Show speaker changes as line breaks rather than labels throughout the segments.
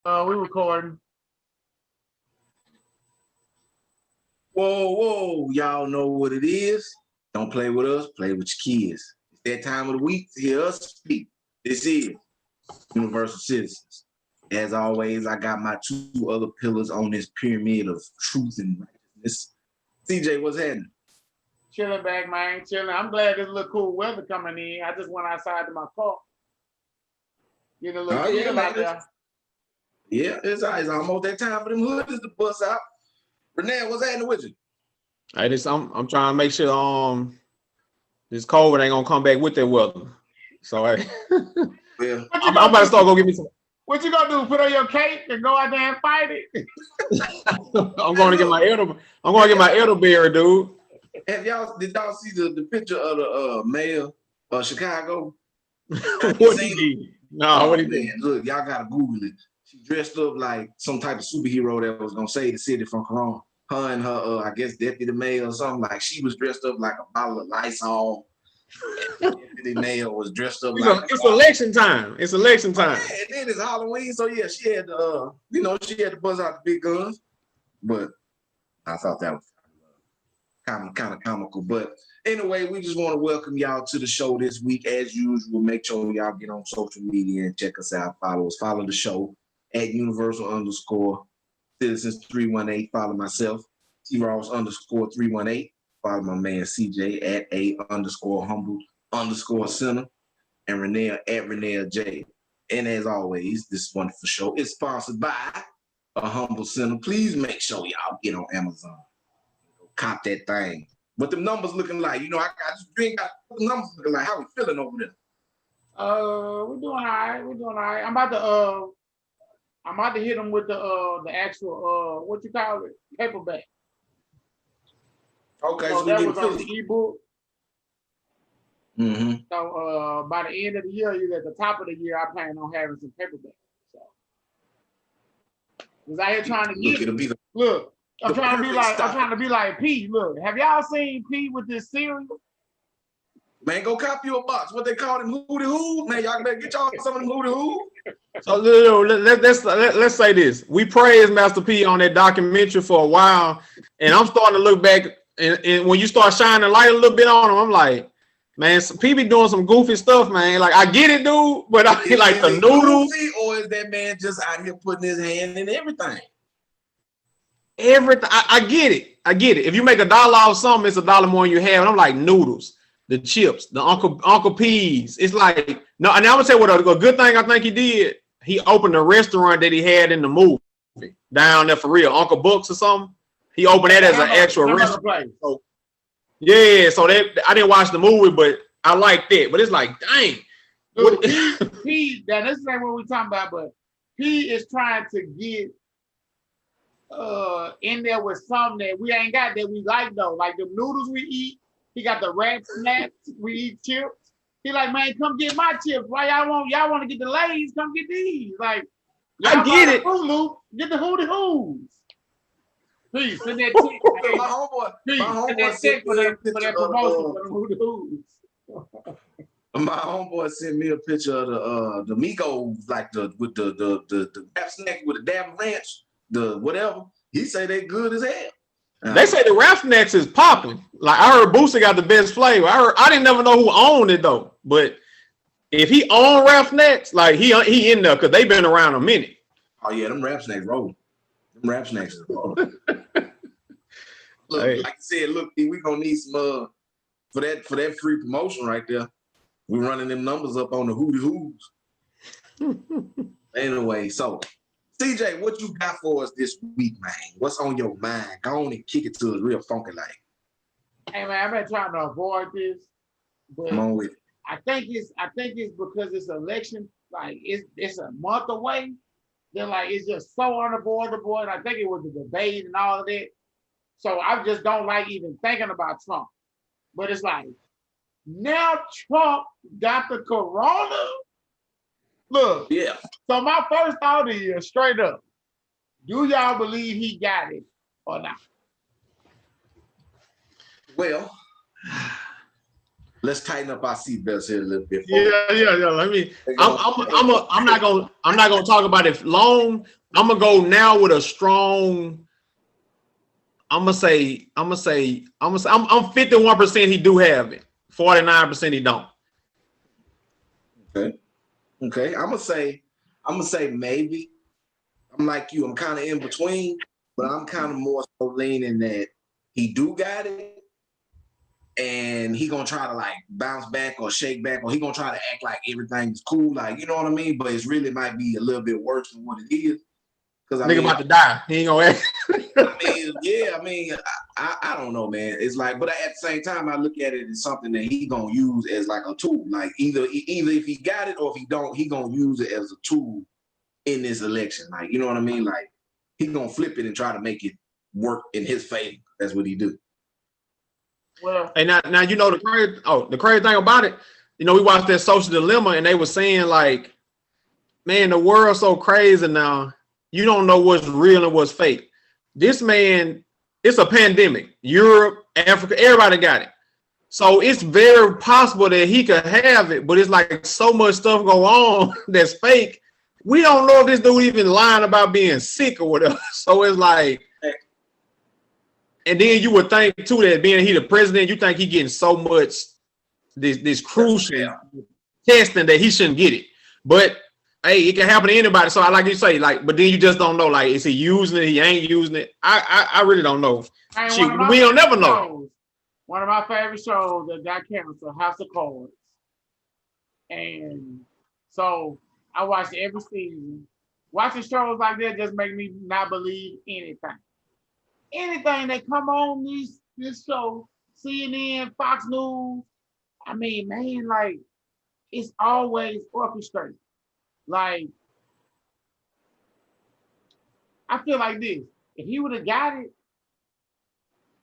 We recording.
Whoa, y'all know what it is. Don't play with us, play with your kids. It's that time of the week to hear us speak. This is Universal Citizens. As always, I got my two other pillars on this pyramid of truth and righteousness. CJ, what's happening?
Chilling back, man. Chilling. I'm glad there's a little cool weather coming in. I just went outside to my car. Get a little chill out there.
Yeah, it's almost that time for them hoodies to bust out. Renee, what's happening with you?
I'm trying to make sure this COVID ain't gonna come back with that weather. So
Well,
I'm about to start go get me some.
What you gonna do? Put on your cape and go out there and fight it?
I'm going to get my elderberry, dude.
Did y'all see the picture of the mayor of Chicago?
What he did? No, what he did?
Look, y'all gotta Google it. She dressed up like some type of superhero that was gonna save the city from corona. Her and her, I guess, deputy mayor or something. Like she was dressed up like a bottle of Lysol. Deputy mayor was dressed up
it's election time. It's election time.
Yeah, and then it's Halloween, so yeah, she had to, she had to buzz out the big guns. But I thought that was kind of comical. But anyway, we just want to welcome y'all to the show this week. As usual, make sure y'all get on social media and check us out. Follow the show at Universal_Citizens318. Follow myself, T-Ross_318. Follow my man CJ at @A_humble_center and Renee at Renee J. And as always, this wonderful show is sponsored by A Humble Center. Please make sure y'all get on Amazon. Cop that thing. What them numbers looking like? I just got the numbers looking like. How we feeling over there?
We're doing all right. I'm about to hit them with the actual what you call it, paperback.
Okay,
so that was on the ebook.
Mm-hmm.
So by the end of the year, either at the top of the year, I plan on having some paperback. So was I here trying to get look. I'm trying to be like P. Look, have y'all seen P with this series?
Man, go copy you a box. What they call them hootie hoos. Man, y'all better get y'all some of them hootie hoos.
So let's say this. We praised Master P on that documentary for a while, and I'm starting to look back, and when you start shining light a little bit on him, I'm like, man, P be doing some goofy stuff, man. Like, I get it, dude, but I like the noodles.
Or is that man just out here putting his hand in everything?
Everything. I get it. If you make $1 off something, it's $1 more than you have. And I'm like, noodles, the chips, the Uncle P's. It's like, no, and I'm gonna say what a good thing I think he did. He opened a restaurant that he had in the movie down there for real, Uncle Buck's or something. He opened that as an actual restaurant. So, yeah, so that I didn't watch the movie, but I like that. But it's like, dang.
Dude, P, now this is not what we're talking about, but P is trying to get in there with something that we ain't got that we like though. Like the noodles we eat, he got the rat snacks, we eat chips. He like, man, come get my chips. Why y'all want to get the Lays? Come get these. Like,
I get it.
Hulu, get the hootie hoos. Please send that check.
My homeboy sent me a picture of my homeboy sent me a picture of the Migos, like with the rap snack with the dab ranch, the whatever. He say they good as hell.
They say the rap snacks is popping. Like, I heard Boosie got the best flavor. I didn't never know who owned it though. But if he owned rap snacks, like he in there because they've been around a minute.
Oh yeah, them rap snacks rolling. Them rap snacks is rolling. Look, hey. Like I said, look, we gonna need some for that free promotion right there. We're running them numbers up on the hootie hoos. Anyway, so CJ, what you got for us this week, man? What's on your mind? Go on and kick it to us real funky like.
Hey man, I've been trying to avoid this, but
come on with it.
I think it's because it's election, like it's a month away. They're like it's just so unavoidable, and I think it was the debate and all of that. So I just don't like even thinking about Trump. But it's like now Trump got the corona. Look,
yeah.
So my first thought is straight up: do y'all believe he got it or not?
Well, let's tighten up our seatbelts here a little bit.
Yeah. Let me. I'm not gonna talk about it long. I'm gonna go now with a strong. I'm 51% he do have it. 49% he don't.
Okay. I'm gonna say maybe. I'm like you. I'm kind of in between, but I'm kind of more so leaning that he do got it, and he gonna try to like bounce back or shake back, or he gonna try to act like everything's cool, like you know what I mean. But it's really might be a little bit worse than what it is. Because
Nigga about to die. He ain't gonna act.
I don't know, man. It's like, but at the same time, I look at it as something that he gonna use as like a tool. Like either if he got it or if he don't, he gonna use it as a tool in this election. Like, you know what I mean? Like he gonna flip it and try to make it work in his favor. That's what he do.
Well, and now you know the crazy thing about it. You know, we watched that Social Dilemma, and they were saying like, man, the world's so crazy now. You don't know what's real and what's fake. This man, it's a pandemic. Europe, Africa, everybody got it. So it's very possible that he could have it, but it's like so much stuff go on that's fake. We don't know if this dude even lying about being sick or whatever. So it's like, and then you would think too that being he the president, you think he getting so much this crucial testing that he shouldn't get it. But hey, it can happen to anybody. So I like you say, like, but then you just don't know, like, is he using it? He ain't using it. I really don't know. We don't never know.
One of my favorite shows that got canceled, House of Cards. And so I watched every season. Watching shows like that just make me not believe anything. Anything that come on this show, CNN, Fox News, I mean, man, like, it's always orchestrated. Like, I feel like this. If he would have got it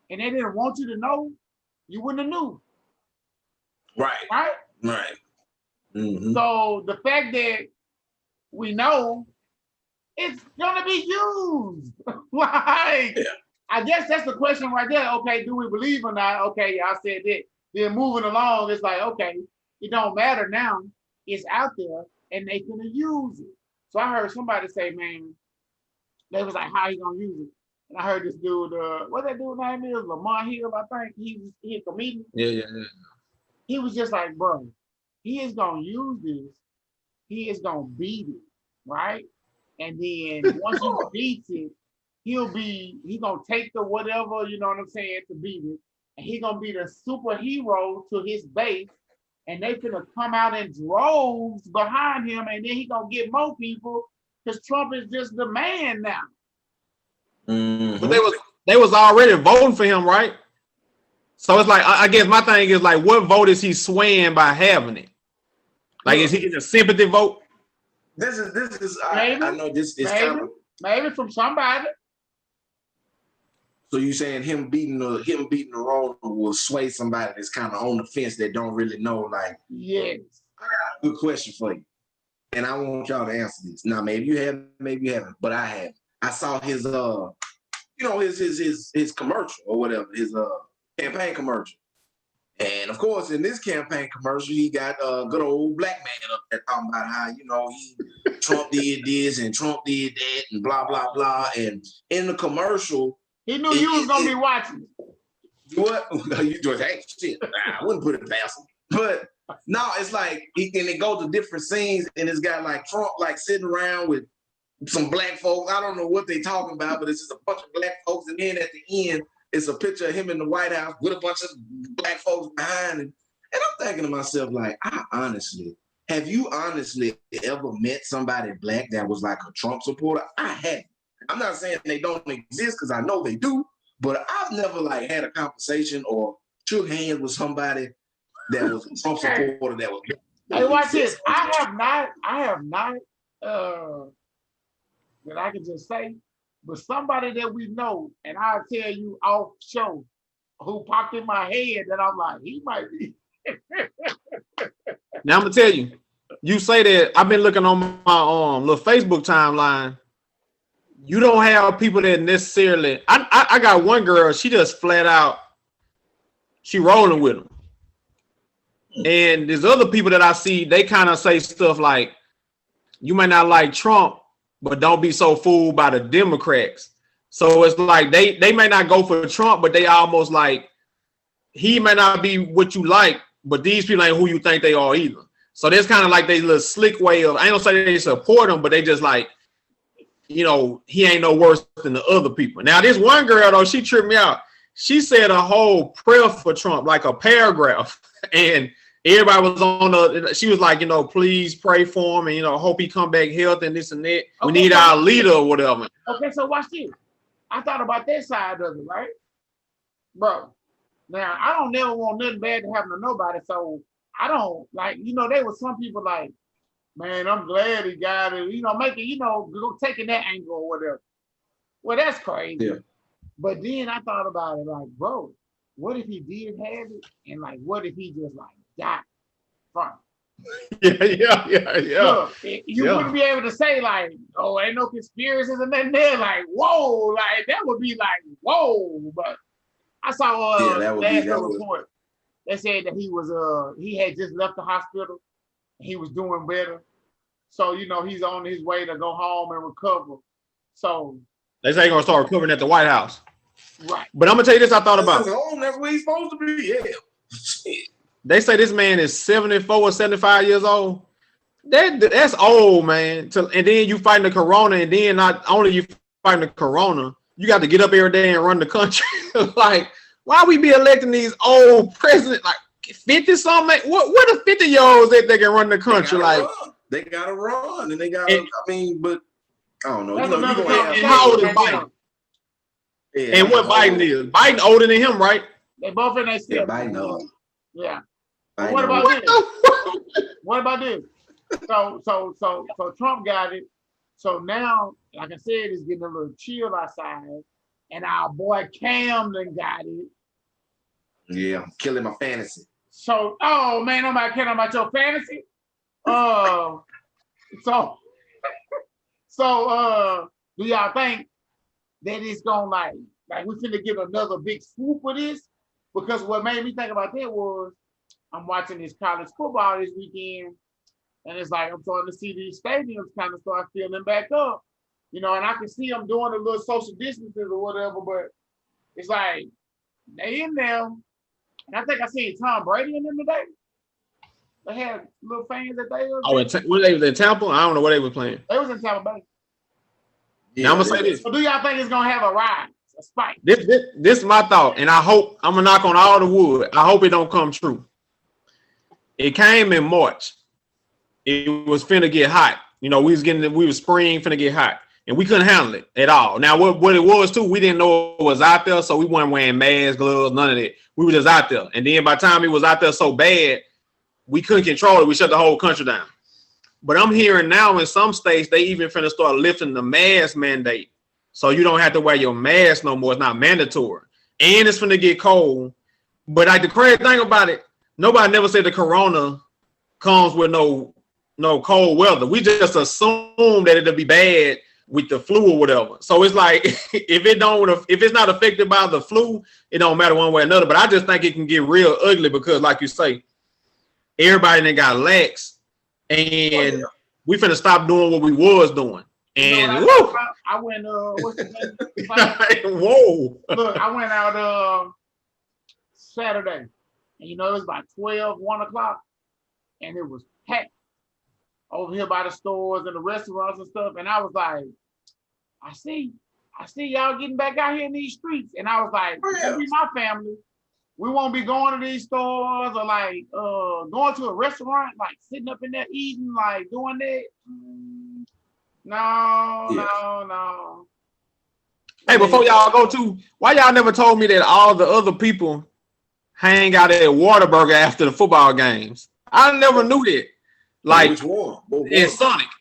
and they didn't want you to know, you wouldn't have knew. Right?
Mm-hmm.
So the fact that we know it's gonna be used. Like, I guess that's the question right there. Okay, do we believe or not? Okay, I said that. Then moving along, it's like, okay, it don't matter now. It's out there. And they gonna use it. So I heard somebody say, man, they was like, how you gonna use it? And I heard this dude, what that dude's name is? Lamont Hill, I think. He a comedian.
Yeah.
He was just like, bro, he is gonna use this. He is gonna beat it, right? And then once he beats it, he gonna take the whatever, you know what I'm saying, to beat it. And he gonna be the superhero to his base. And they finna come out in droves behind him, and then he gonna get more people because Trump is just the man now.
Mm-hmm.
But they was already voting for him, right? So it's like, I guess my thing is like, what vote is he swaying by having it? Like, is he getting a sympathy vote?
This is I know this is kind of
maybe from somebody.
So you saying him beating the role will sway somebody that's kind of on the fence that don't really know? Like,
yes.
I got a good question for you, and I want y'all to answer this. Now, maybe you haven't, but I have. I saw his his commercial or whatever, his campaign commercial, and of course in this campaign commercial he got a good old black man up there talking about how Trump did this and Trump did that and blah blah blah, and in the commercial.
He knew you was gonna be watching.
What? You just hey shit. I wouldn't put it past him. But no, it's like and it goes to different scenes, and it's got like Trump like sitting around with some black folks. I don't know what they talking about, but it's just a bunch of black folks, and then at the end, it's a picture of him in the White House with a bunch of black folks behind him. And I'm thinking to myself, like, have you honestly ever met somebody black that was like a Trump supporter? I haven't. I'm not saying they don't exist because I know they do, but I've never like had a conversation or shook hands with somebody that was a Trump supporter that was.
Hey, watch this. I have not that I can just say, but somebody that we know, and I'll tell you off show, who popped in my head that I'm like, he might be.
Now I'm gonna tell you. You say that I've been looking on my little Facebook timeline. You don't have people that necessarily. I got one girl. She just flat out. She rolling with him. And there's other people that I see, they kind of say stuff like, you might not like Trump, but don't be so fooled by the Democrats. So it's like they may not go for Trump, but they almost like, he may not be what you like, but these people ain't who you think they are either. So there's kind of like they little slick way of, I ain't gonna say they support him, but they just like, you know, he ain't no worse than the other people. Now, this one girl, though, she tripped me out. She said a whole prayer for Trump, like a paragraph. And everybody was on she was like, you know, please pray for him and, you know, hope he come back healthy and this and that. We need our leader or whatever.
Okay, so watch this. I thought about that side of it, right? Bro, now, I don't never want nothing bad to happen to nobody, so I don't, like, you know, there were some people like, man, I'm glad he got it, you know, making, you know, taking that angle or whatever. Well, that's crazy. Yeah. But then I thought about it, like, bro, what if he did have it? And like, what if he just like died from it?
Yeah.
Look, you wouldn't be able to say like, oh, ain't no conspiracies and then they're like, whoa, like that would be like, whoa. But I saw last report. They said that he had just left the hospital. He was doing better. So, you know, he's on his way to go home and recover. So
they say he's gonna start recovering at the White House.
Right.
But I'm gonna tell you this, I thought about.
That's where he's supposed to be. Yeah.
They say this man is 74 or 75 years old. That's old, man. And then you fighting the corona, and then not only you fighting the corona, you got to get up every day and run the country. Like, why we be electing these old presidents like 50 something? What are 50-year-olds that they can run the country?
They gotta run, and they gotta. I mean, but I don't know.
How old is Biden? Yeah, and what Biden is? Biden older than him, right?
They both in their step.
Yeah, Biden old.
Yeah. What about this? What about this? So Trump got it. So now, like I said, it's getting a little chill outside, and our boy Camden got it.
Yeah, I'm killing my fantasy.
So, oh man, nobody caring about your fantasy. So do y'all think that it's gonna like we finna get another big swoop of this? Because what made me think about that was I'm watching this college football this weekend, and it's like I'm starting to see these stadiums kind of start filling back up, you know, and I can see them doing a little social distancing or whatever, but it's like they in there. And I think I seen Tom Brady in them today. They had little fans that they
were they was in Tampa? I don't know what they were playing.
They was in Tampa Bay.
Yeah, now I'm gonna say this.
So do y'all think it's gonna have a rise, a spike?
This is my thought, and I hope I'm gonna knock on all the wood. I hope it don't come true. It came in March. It was finna get hot. You know, we was spring finna get hot, and we couldn't handle it at all. Now, what it was too, we didn't know it was out there, so we weren't wearing masks, gloves, none of that. We were just out there, and then by the time it was out there so bad, we couldn't control it. We shut the whole country down. But I'm hearing now in some states they even finna start lifting the mask mandate, so you don't have to wear your mask no more. It's not mandatory, and it's finna get cold. But like the crazy thing about it, nobody never said the corona comes with no cold weather. We just assume that it'll be bad with the flu or whatever. So it's like if it's not affected by the flu, it don't matter one way or another. But I just think it can get real ugly because, like you say, everybody that got lax, and we finna stop doing what we was doing. And
you know I went what's the name?
Whoa.
Look, I went out Saturday, and you know it was about 1 o'clock, and it was packed over here by the stores and the restaurants and stuff. And I was like, I see y'all getting back out here in these streets. And I was like, it'll be my family. We won't be going to these stores or like going to a restaurant, like sitting up in there eating, like doing that. No.
Hey, before y'all go to, why y'all never told me that all the other people hang out at Whataburger after the football games? I never knew that. Like
which one?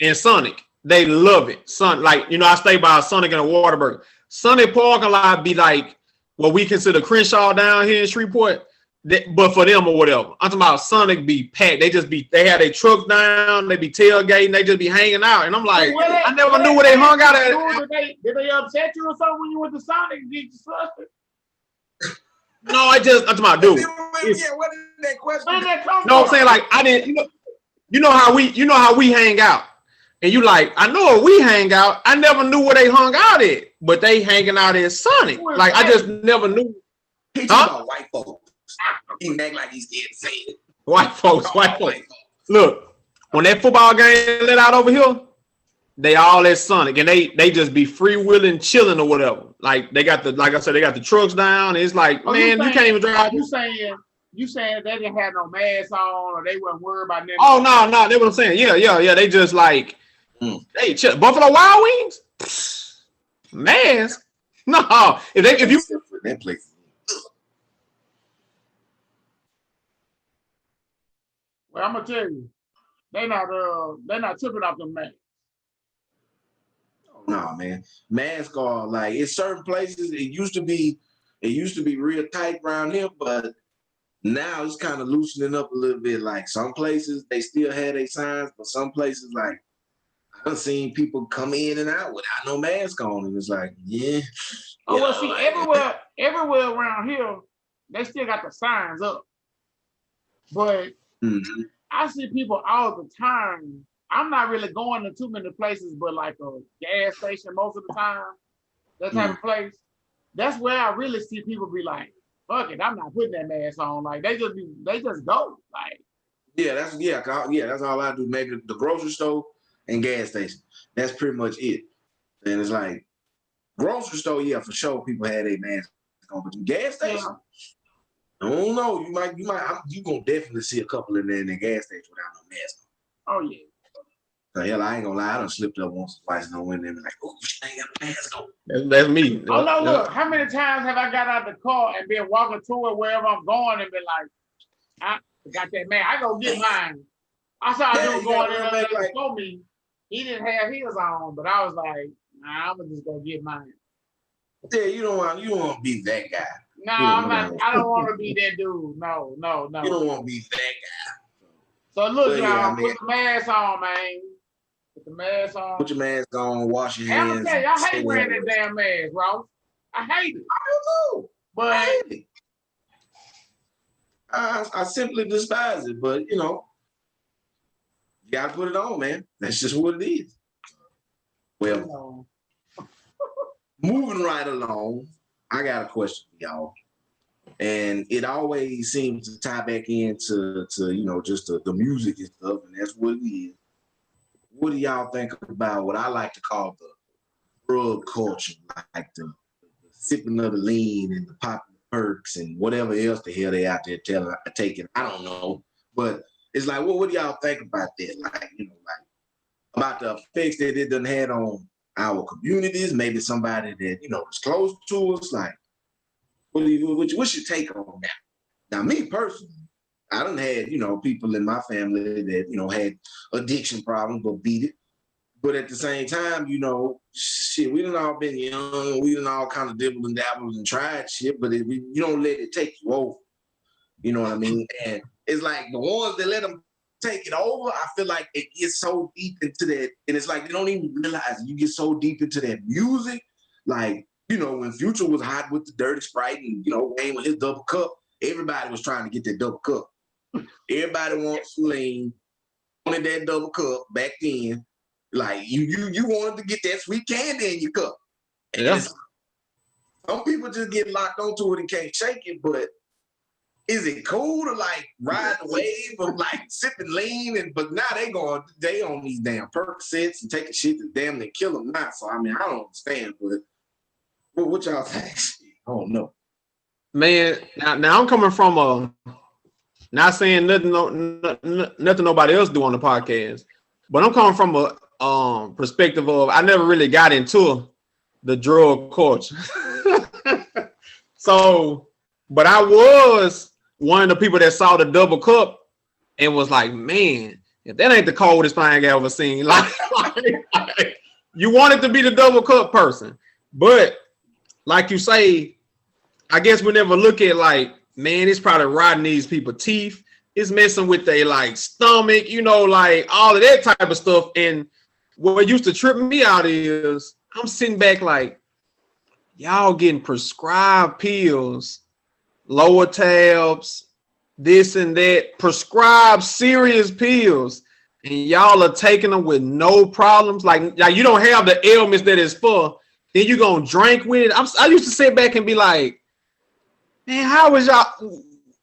In Sonic, they love it. Like, you know, I stay by a Sonic and a Whataburger. Sonic parking lot be like what we consider Crenshaw down here in Shreveport, but for them or whatever. I'm talking about Sonic be packed. They have their trucks down, they be tailgating, they just be hanging out. And I'm like, I never knew where they hung out at.
Did they upset you or something when you went to Sonic? Did you fluster?
No, I'm talking about, dude.
What did that question.
Where did that come
No, I'm
from?
saying like I didn't. You know how we hang out, and you like I know where we hang out. I never knew where they hung out at, but they hanging out at Sonic. Like I just never knew.
He talking about white folks. He act like he's scared to say it.
White folks. Look, when that football game let out over here, they all at Sonic, and they just be freewheeling, chilling or whatever. Like they got like I said, they got the trucks down. It's like, man, you can't even drive.
You saying they didn't have no mask on, or they weren't worried about nothing?
Oh no, that's what I'm saying. Yeah. They just like, hey, chill. Buffalo Wild Wings, mask. No, if you
that place.
Well, I'm gonna tell you, they're not tripping off the masks.
No, man. Masks are like in certain places. It used to be real tight around here, but now it's kind of loosening up a little bit. Like some places they still had their signs, but some places like I've seen people come in and out without no mask on, and it's like, yeah.
Oh well, see, everywhere around here, they still got the signs up, but I see people all the time. I'm not really going to too many places, but like a gas station most of the time, that type of place. That's where I really see people be like, "Fuck it, I'm not putting that mask on." Like they just go. Like
that's all I do. Maybe the grocery store and gas station. That's pretty much it. And it's like grocery store, yeah, for sure. People had their mask on, but the gas station, I don't know. You gonna definitely see a couple in there in the gas station without no mask on.
Oh yeah.
So hell, I ain't gonna lie. I done slipped up once or twice and I went in there and like, oh, she ain't got a mask on.
That's me.
Oh no, look, how many times have I got out the car and been walking to it wherever I'm going and been like, I got that man, I go get mine. I saw a dude going in there like, for me. He didn't have his on, but I was like, nah, I'm gonna just go get mine.
Yeah, you don't want to be that guy.
No, I'm not. I don't want to be that dude. No.
You don't want to be that guy.
So look, y'all, put the mask on, man. Put the mask on.
Put your mask on. Wash your hands.
I'm telling you, I hate wearing that damn mask, bro. I hate it.
I don't know.
But
I hate it. I simply despise it. But you know, you gotta put it on, man. That's just what it is. Well, moving right along, I got a question for y'all. And it always seems to tie back into just the music and stuff, and that's what it is. What do y'all think about what I like to call the drug culture, like the sipping of the lean and the popping perks and whatever else the hell they out there taking? I don't know, but it's like, what do y'all think about that? Like, about the effects that it done had on our communities, maybe somebody that is close to us. Like, what's your take on that? Now, me personally, I done had people in my family that had addiction problems but beat it. But at the same time, shit, we done all been young, we done all kind of dibbled and dabbled and tried shit, but you don't let it take you over. You know what I mean? And it's like the ones that let them take it over, I feel like it gets so deep into that, and it's like they don't even realize you get so deep into that music. Like, when Future was hot with the Dirty Sprite and Wayne with his double cup, everybody was trying to get that double cup. Everybody wants lean, wanted that double cup back then. Like you wanted to get that sweet candy in your cup. And some people just get locked onto it and can't shake it, but is it cool to like ride the wave of like sipping lean? But now they on these damn Percocets and taking shit to damn near kill them now. So I mean, I don't understand, but what y'all think? I don't know. Man,
now I'm coming from not saying nothing nobody else do on the podcast, but I'm coming from a perspective of I never really got into the drug culture. So, but I was one of the people that saw the double cup and was like, man, if that ain't the coldest thing I ever seen, like you wanted to be the double cup person. But like you say, I guess we never look at like, man, it's probably rotting these people's teeth. It's messing with their like stomach, like all of that type of stuff. And what used to trip me out is I'm sitting back like, y'all getting prescribed pills, lower tabs, this and that, prescribe serious pills, and y'all are taking them with no problems. Like you don't have the ailments that it's for. Then you gonna drink with it. I used to sit back and be like, man, how was y'all?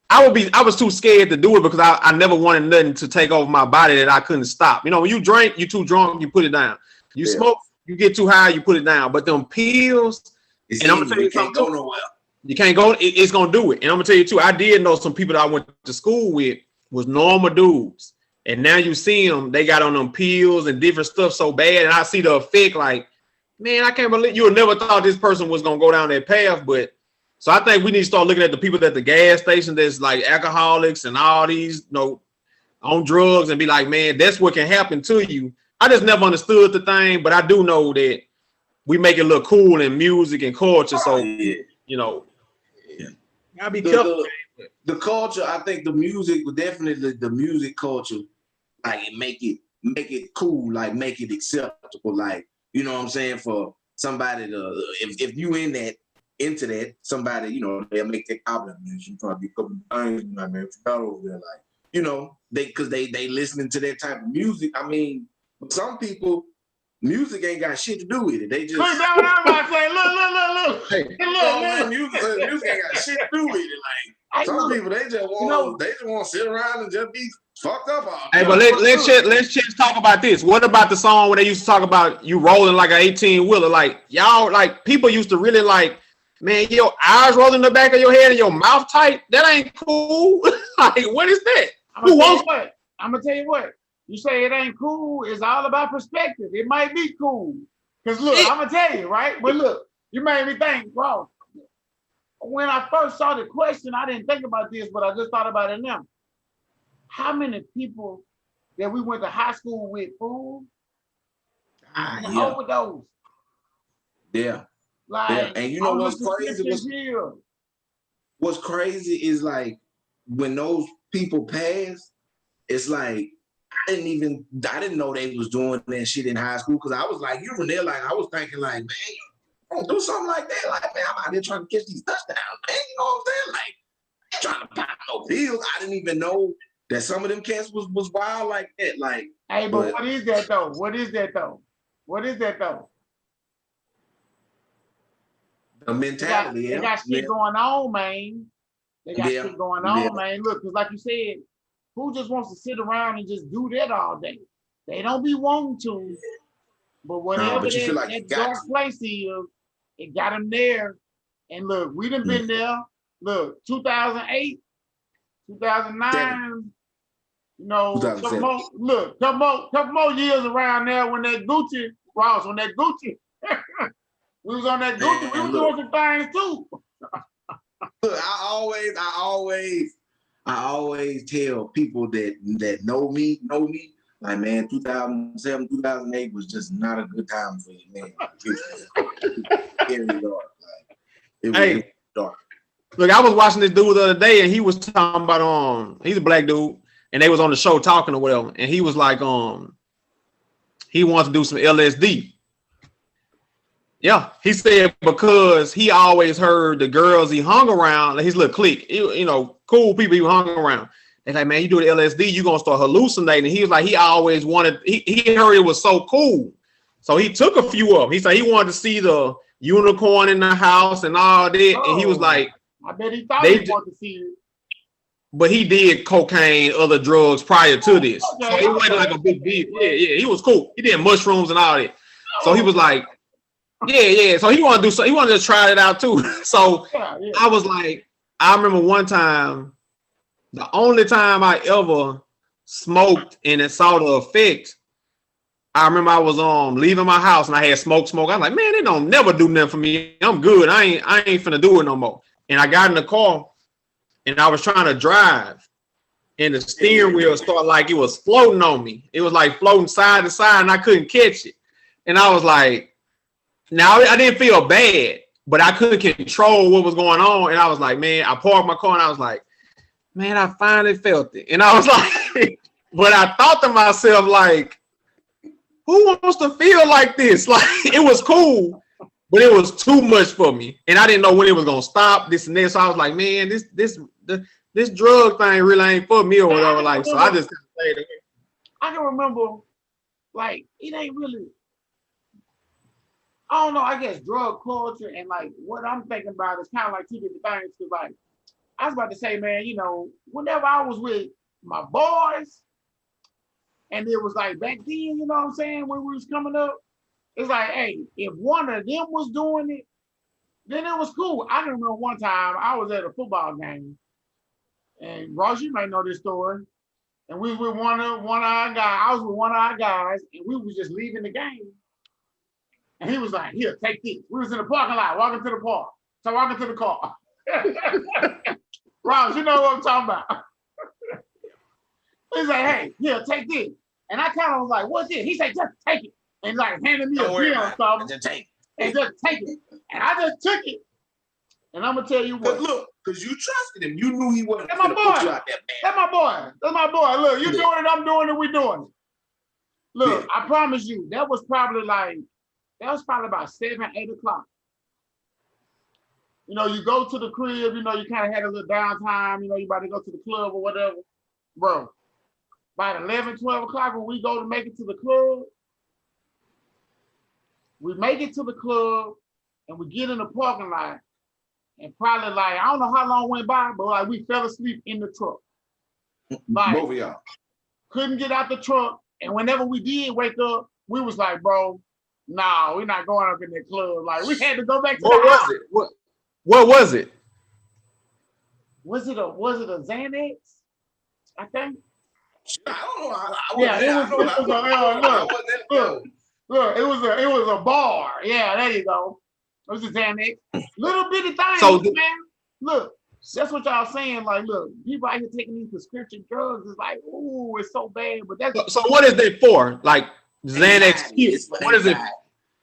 I was too scared to do it because I never wanted nothing to take over my body that I couldn't stop. You know, when you drink, you too drunk, you put it down. You smoke, you get too high, you put it down. But them pills, and I'm gonna tell you something, go nowhere. You can't go, it's gonna do it. And I'm gonna tell you too, I did know some people that I went to school with was normal dudes. And now you see them, they got on them pills and different stuff so bad. And I see the effect, like, man, I can't believe you would never thought this person was gonna go down that path, but so I think we need to start looking at the people at the gas station that's like alcoholics and all these, on drugs and be like, man, that's what can happen to you. I just never understood the thing, but I do know that we make it look cool in music and culture. So, gotta be careful.
The culture, I think the music, definitely the music culture, like make it cool, like make it acceptable. Like, you know what I'm saying? For somebody to, if you into that, somebody, they'll make that compliment. Probably a couple of things, man, over there, like, because they listening to that type of music. I mean, some people, music ain't got shit to do with it. They just
look, that's what I'm about to say. Look.
Hey, look. Music ain't got shit to do with it. Like some people, they just want to sit around and just be fucked up all day.
Hey, but let's just talk about this. What about the song where they used to talk about you rolling like an 18-wheeler? Like y'all, like people used to really like, man, your eyes rolling in the back of your head and your mouth tight. That ain't cool. Like, what is that?
I'm gonna tell you what. You say it ain't cool. It's all about perspective. It might be cool. Cause look, I'm gonna tell you, right? But look, you made me think, bro. When I first saw the question, I didn't think about this, but I just thought about it now. How many people that we went to high school with, fool, overdose?
Yeah.
Like,
yeah. And you know what's crazy? What's crazy is like when those people pass, it's like I didn't know they was doing that shit in high school because I was like, you were there, like I was thinking like, man, you don't do something like that. Like, man, I'm out here trying to catch these touchdowns, man. You know what I'm saying? Like, I ain't trying to pop no pills. I didn't even know that some of them cats was wild like that. Like,
hey, but what is that though? What is that though?
The mentality.
They got shit going on, man. They got shit going on, man. Look, because like you said, who just wants to sit around and just do that all day? They don't be wanting to, but whatever that dark place is, it got them there. And look, we done been there. Look, 2008, 2009, couple more years around there when that Gucci, Ross, on that Gucci. We was on that Gucci. We was doing some things too.
Look, I always tell people that know me, like, man, 2007, 2008 was just not a good time for you, man. It was dark. Like, it was dark.
Look, I was watching this dude the other day, and he was talking about he's a black dude, and they was on the show talking or whatever, and he was like, he wants to do some LSD. Yeah, he said because he always heard the girls he hung around, his little clique, cool people he hung around. They're like, man, you do the LSD, you're gonna start hallucinating. He was like, he always wanted, he heard it was so cool. So he took a few of them. He said he wanted to see the unicorn in the house and all that. And he was like,
I bet he thought he wanted to see it.
But he did cocaine, other drugs prior to this. So he wasn't like a big deal. Yeah, he was cool. He did mushrooms and all that. So he was like, yeah. So he wanted to do so. He wanted to try it out too. So I was like, I remember one time, the only time I ever smoked and it saw the effect. I remember I was leaving my house and I had smoke. I was like, man, they don't never do nothing for me. I'm good. I ain't finna do it no more. And I got in the car and I was trying to drive, and the steering wheel started like it was floating on me. It was like floating side to side, and I couldn't catch it. And I was like, now I didn't feel bad, but I couldn't control what was going on. And I was like, man, I parked my car and I was like, man, I finally felt it. And I was like, but I thought to myself, like, who wants to feel like this? Like, it was cool, but it was too much for me. And I didn't know when it was going to stop, this and this. So I was like, man, this drug thing really ain't for me or whatever. Like, so I just stayed away.
I can remember, like, it ain't really, I don't know, I guess drug culture and like what I'm thinking about is kind of like two different things. Cause like, I was about to say, man, you know, whenever I was with my boys, and it was like back then, you know what I'm saying, when we was coming up, it's like, hey, if one of them was doing it, then it was cool. I can remember one time I was at a football game, and Ross, you might know this story. And we were with one of our guys. I was with one of our guys, and we was just leaving the game. And he was like, "Here, take this." We was in the parking lot, walking to the park. So walking to the car. Ross, you know what I'm talking about. He's like, "Hey, here, take this." And I kind of was like, "What's this?" He said, "Just take it." And like handed me a bill or something.
Just take it.
And just take it. And I just took it. And I'm gonna tell you what.
Look, because you trusted him. You knew he wasn't
That's my
gonna put you
boy.
out there, man.
That's my boy. That's my boy. Look, you doing it, I'm doing it, we doing it. Look, I promise you, that was probably about 7, 8 o'clock. You know, you go to the crib, you know, you kind of had a little downtime, you know, you about to go to the club or whatever. Bro, by 11, 12 o'clock when we go to make it to the club, we make it to the club and we get in the parking lot. And probably like, I don't know how long went by, but like we fell asleep in the truck. Like,
both of y'all
couldn't get out the truck. And whenever we did wake up, we was like, bro, nah, we're not going up in that club. Like we had to go back to
What was it? What was it?
Was it a Xanax? I think.
I don't know.
It was a bar. Yeah, there you go. It was a Xanax. Little bitty thing,
So
man. Look, that's what y'all saying. Like, look, people out here taking these prescription drugs. It's like, ooh, it's so bad. But that's
so what is it for? Like Xanax? What is it?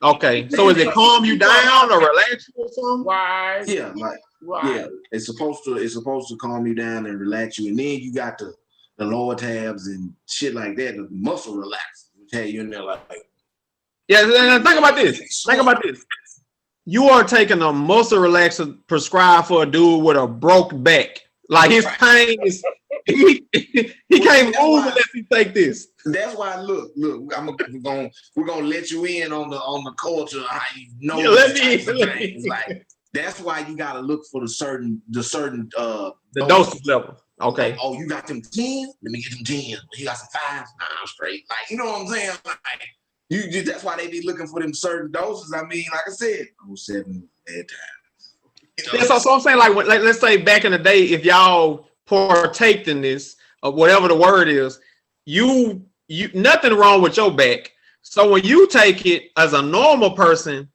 Okay, so is it calm you down or relax you or something?
Right.
Yeah, like yeah, it's supposed to calm you down and relax you, and then you got the lower tabs and shit like that, the muscle relaxers, which have you in there like.
Yeah, think about this. Think about this. You are taking a muscle relaxer prescribed for a dude with a broke back. Like his pain is he can't move unless he take this.
That's why look, we're gonna let you in on the culture how you know things. Like that's why you gotta look for the certain
dosage level. Okay.
Like, oh, you got them 10? Let me get them 10. You got some 5s? Nah, I'm straight. Like, you know what I'm saying? Like, that's why they be looking for them certain doses. I mean, like I said, 7 bad times. You know?
Yeah, so I'm saying, like, let's say back in the day, if y'all partaked in this, or whatever the word is, you nothing wrong with your back. So when you take it as a normal person,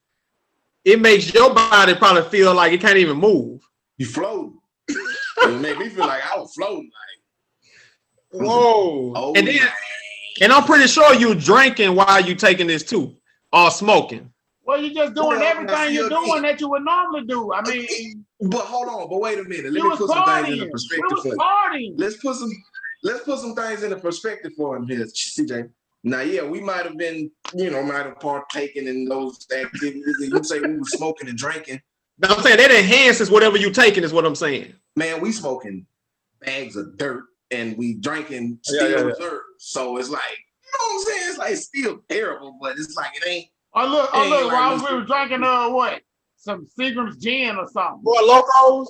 it makes your body probably feel like it can't even move.
You float. It made me feel like I was floating. Like,
whoa. Oh, and I'm pretty sure you drinking while you taking this too, or smoking.
Well, you're just doing everything you're doing that you would normally do. I mean,
but hold on, but wait a minute. Let me put some things in the perspective for you. Let's put some things in the perspective for him here, CJ. Now, yeah, we might have been, might have partaken in those activities. And you say we were smoking and drinking.
But I'm saying that enhances whatever you taking is what I'm saying.
Man, we smoking bags of dirt and we drinking steel reserve. So it's like, you know what I'm saying? It's like it's still terrible, but it's like it ain't.
Oh look, while we were drinking what? Some Seagram's gin or something.
Boy, Locos.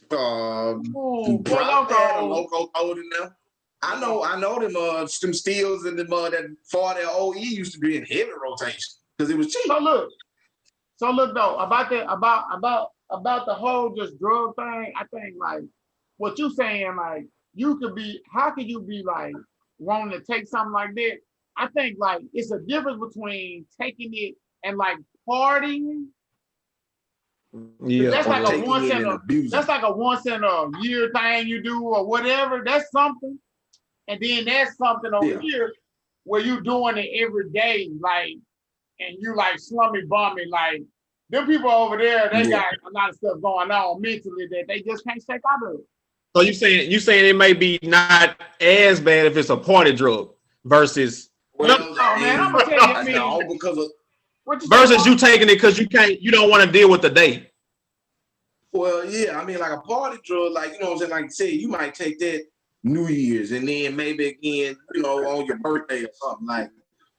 Probably had a Loco thrown in there. I know them steels and them that 40 OE used to be in heavy rotation because it was cheap.
So look though, about the whole just drug thing, I think like what you saying, like how could you be like wanting to take something like that? I think like it's a difference between taking it and like partying.
Yeah,
that's like a once in a year thing you do or whatever. That's something. And then that's something over here where you doing it every day, like, and you like slummy bummy, like them people over there, they got a lot of stuff going on mentally that they just can't shake out of it.
So you saying it may be not as bad if it's a party drug versus
man, I'm gonna tell you,
because of
versus you taking it because you don't want to deal with the day.
Well, yeah, I mean, like a party drug, like, you know what I'm saying? Like you said, you might take that New Year's and then maybe again, you know, on your birthday or something like,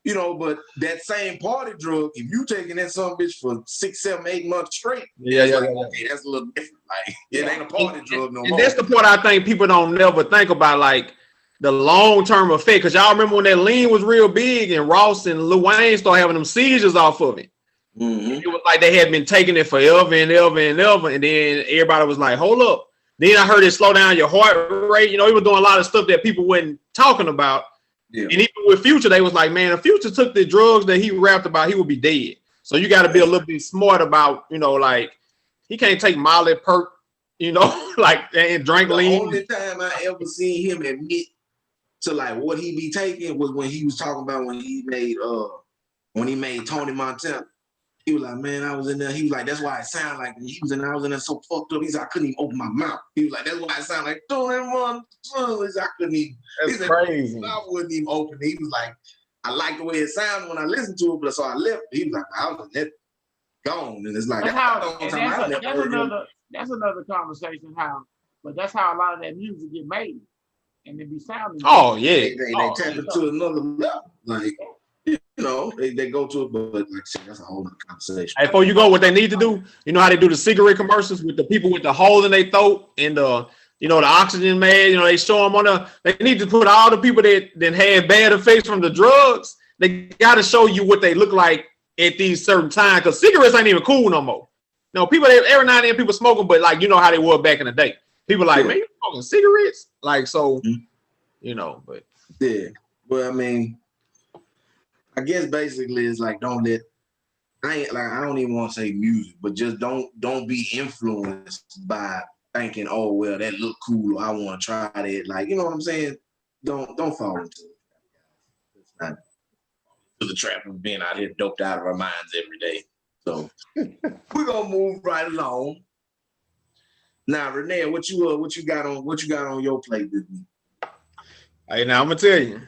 you know, but that same party drug, if you taking that some bitch for 6, 7, 8 months straight, okay, that's a little different. Like, it ain't a party drug no more.
And that's the part I think people don't never think about, like the long-term effect. Because y'all remember when that lean was real big and Ross and Lil Wayne started having them seizures off of it. It was like they had been taking it forever and ever and ever, and then everybody was like, hold up. Then I heard it slow down your heart rate. You know, he was doing a lot of stuff that people wasn't talking about. Yeah. And even with Future, they was like, man, if Future took the drugs that he rapped about, he would be dead. So you got to be a little bit smart about, you know, like he can't take Molly, perk, you know, like and drink lean.
The only time I ever seen him admit to like what he be taking was when he was talking about when he made Tony Montana. He was like, man, I was in there. He was like, that's why it sounded like he was in there. I was in there so fucked up. He said, I couldn't even open my mouth. He was like, that's why it sounded like Tony Montana. I couldn't even.
That's crazy.
I wouldn't even open it. He was like, I like the way it sounded when I listened to it, but so I left. He was like, I was in it, gone, and it's like
that's another conversation. But that's how a lot of that music get made, and it be sounding.
Oh yeah,
they tap into another level, like. You know, they go to it, but like I said, that's a whole other conversation.
Hey, before you go, what they need to do, you know how they do the cigarette commercials with the people with the hole in their throat and the, you know, the oxygen mask, you know, they show them on the, they need to put all the people that had bad effects from the drugs, they got to show you what they look like at these certain times, because cigarettes ain't even cool no more. You know, people, every now and then people smoking, but like, you know how they were back in the day. People like, man, you smoking cigarettes? Like, so, you know, but.
Yeah, well, I mean, I guess basically it's like I don't even want to say music, but just don't be influenced by thinking, oh well, that look cool, or I want to try that. Like, you know what I'm saying? Don't fall into it. It's not to the trap of being out here doped out of our minds every day. So we're gonna move right along. Now, Renee, what you got on your plate this week?
Hey, now I'm gonna tell you.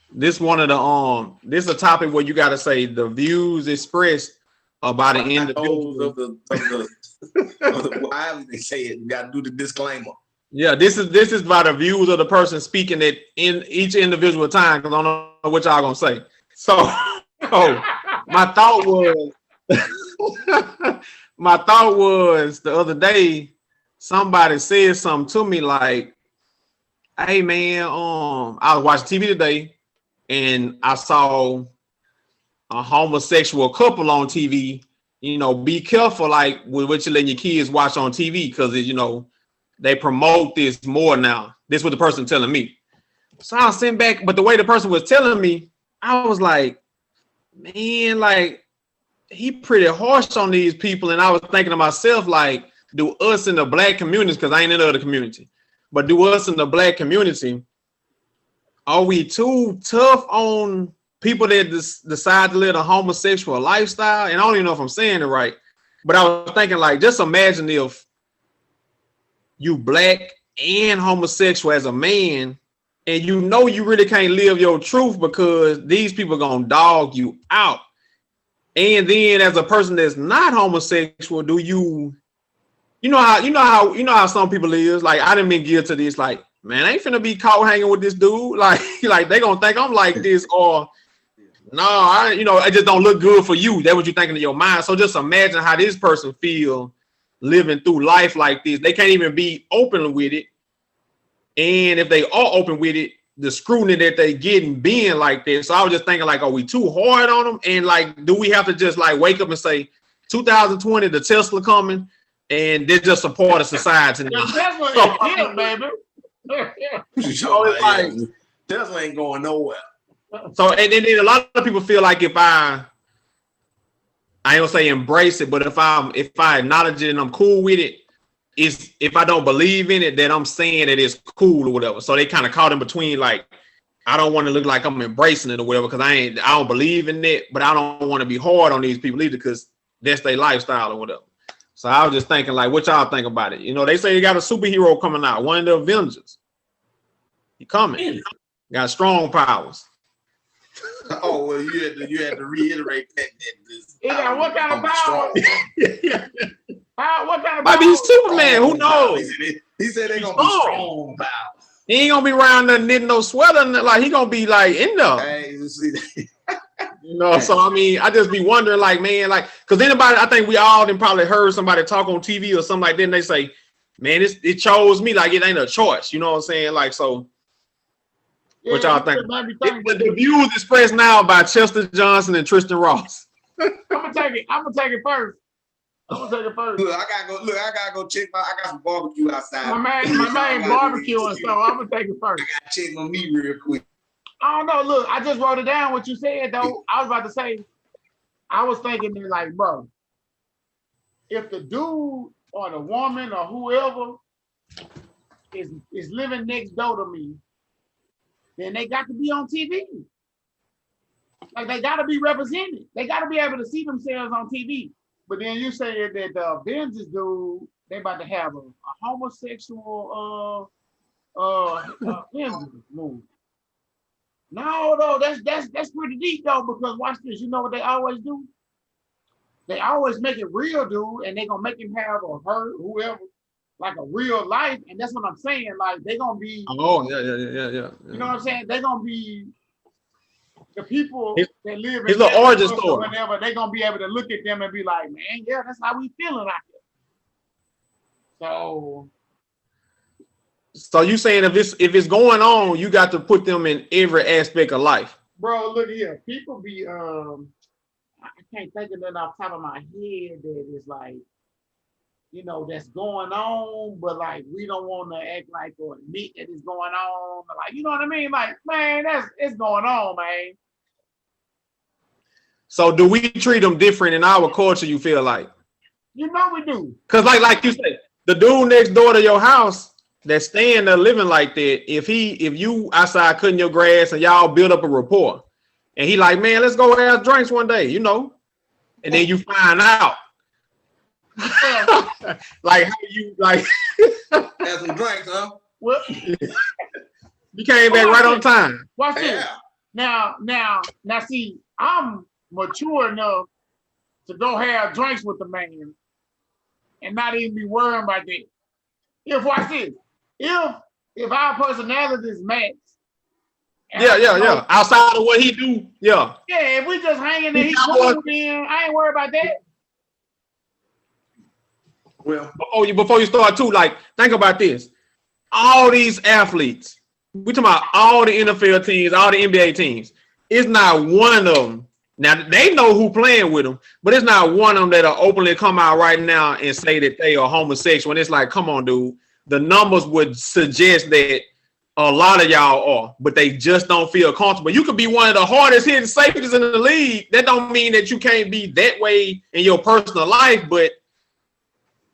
This one of the this is a topic where you got to say the views expressed about an individual
of the however they say it. You got to do the disclaimer.
Yeah, this is about the views of the person speaking it in each individual time, because I don't know what y'all gonna say. So, my thought was the other day somebody said something to me like, "Hey man, I was watching TV today." And I saw a homosexual couple on TV. You know, be careful, like with what you're letting your kids watch on TV, because you know they promote this more now. This is what the person telling me. So I was sitting back, but the way the person was telling me, I was like, man, like he pretty harsh on these people. And I was thinking to myself, like, do us in the black communities, because I ain't in the other community, but do us in the black community, are we too tough on people that decide to live a homosexual lifestyle? And I don't even know if I'm saying it right, but I was thinking, like, just imagine if you black and homosexual as a man, and you know you really can't live your truth because these people are gonna dog you out. And then as a person that's not homosexual, do you know how some people is? Like, I didn't been guilty to this, like, man, I ain't finna be caught hanging with this dude. Like they gonna think I'm like this, or no, it just don't look good for you. That's what you're thinking in your mind. So just imagine how this person feel living through life like this. They can't even be open with it. And if they are open with it, the scrutiny that they getting being like this. So I was just thinking, like, are we too hard on them? And like, do we have to just like wake up and say, 2020, the Tesla coming, and they're just a part of society now?
Tesla is here, baby.
So it's like Tesla ain't going nowhere.
So and then a lot of people feel like if I ain't gonna say embrace it, but if I acknowledge it and I'm cool with it, it's if I don't believe in it, then I'm saying that it's cool or whatever. So they kind of caught in between, like, I don't want to look like I'm embracing it or whatever, because I don't believe in it, but I don't want to be hard on these people either, because that's their lifestyle or whatever. So I was just thinking, like, what y'all think about it? You know, they say you got a superhero coming out, one of the Avengers. He coming. Got strong powers.
Oh, well, you had to reiterate that.
What kind of power? What kind of
Might be
power?
Superman. Who knows?
He said they're
He's
gonna be
strong.
strong power.
He ain't gonna be around there knitting no sweater. Like he gonna be like in there.
Hey, you see,
You know, so I mean, I just be wondering, like, man, like, because anybody, I think we all then probably heard somebody talk on TV or something like that, and they say, man, it chose me, like it ain't a choice. You know what I'm saying? Like, so what y'all think? The views expressed now by Chester Johnson and Tristan Ross.
I'm gonna take it first. I'm gonna take it first.
Look, I gotta go check I got some barbecue outside.
My man barbecuing, so I'm gonna take it first.
I gotta check my meat real quick.
I don't know. Look, I just wrote it down what you said though. I was about to say, I was thinking that, like, bro, if the dude or the woman or whoever is living next door to me, then they got to be on TV. Like they got to be represented. They got to be able to see themselves on TV. But then you say that the Avengers dude, they about to have a homosexual Avengers movie. No, though, that's pretty deep though, because watch this. You know what they always do? They always make it real, dude, and they gonna make him have or her, whoever, like a real life, and that's what I'm saying. Like they gonna be.
Oh yeah.
You know what I'm saying? They gonna be the people that live in
his little origin story.
Whatever. They gonna be able to look at them and be like, man, yeah, that's how we feeling out here.
So you saying if it's going on, you got to put them in every aspect of life.
Bro, look here. People be I can't think of that off the top of my head that is like, you know, that's going on, but like we don't want to act like or admit that it's going on. Like, you know what I mean? Like, man, it's going on, man.
So do we treat them different in our culture, you feel like?
You know we do.
Because like you said, the dude next door to your house that's staying there living like that, if you outside cutting your grass and y'all build up a rapport, and he like, man, let's go have drinks one day, you know, and then you find out. Like how you like
have some drinks, huh?
Well,
you came back right on time.
Watch this. Now, see, I'm mature enough to go have drinks with the man and not even be worrying about that. Watch this. If our personalities match.
Yeah. Outside of what he do, yeah.
Yeah, if we just hanging there, he's cool, then I ain't worried about that.
Well,
before you start too, like, think about this. All these athletes, we talking about all the NFL teams, all the NBA teams. It's not one of them. Now, they know who playing with them, but it's not one of them that'll openly come out right now and say that they are homosexual. And it's like, come on, dude. The numbers would suggest that a lot of y'all are, but they just don't feel comfortable. You could be one of the hardest hitting safeties in the league. That don't mean that you can't be that way in your personal life, but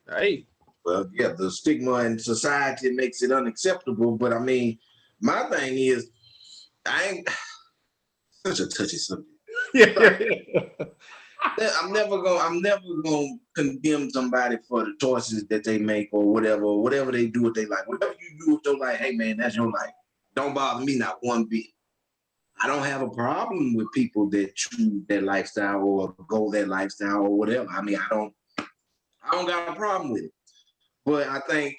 hey.
Well, yeah, the stigma in society makes it unacceptable. But I mean, my thing is, I ain't such a touchy subject. I'm never gonna condemn somebody for the choices that they make or whatever they do with their life. Whatever you do with your life, hey man, that's your life. Don't bother me not one bit. I don't have a problem with people that choose that lifestyle or go that lifestyle or whatever. I mean, I don't got a problem with it. But I think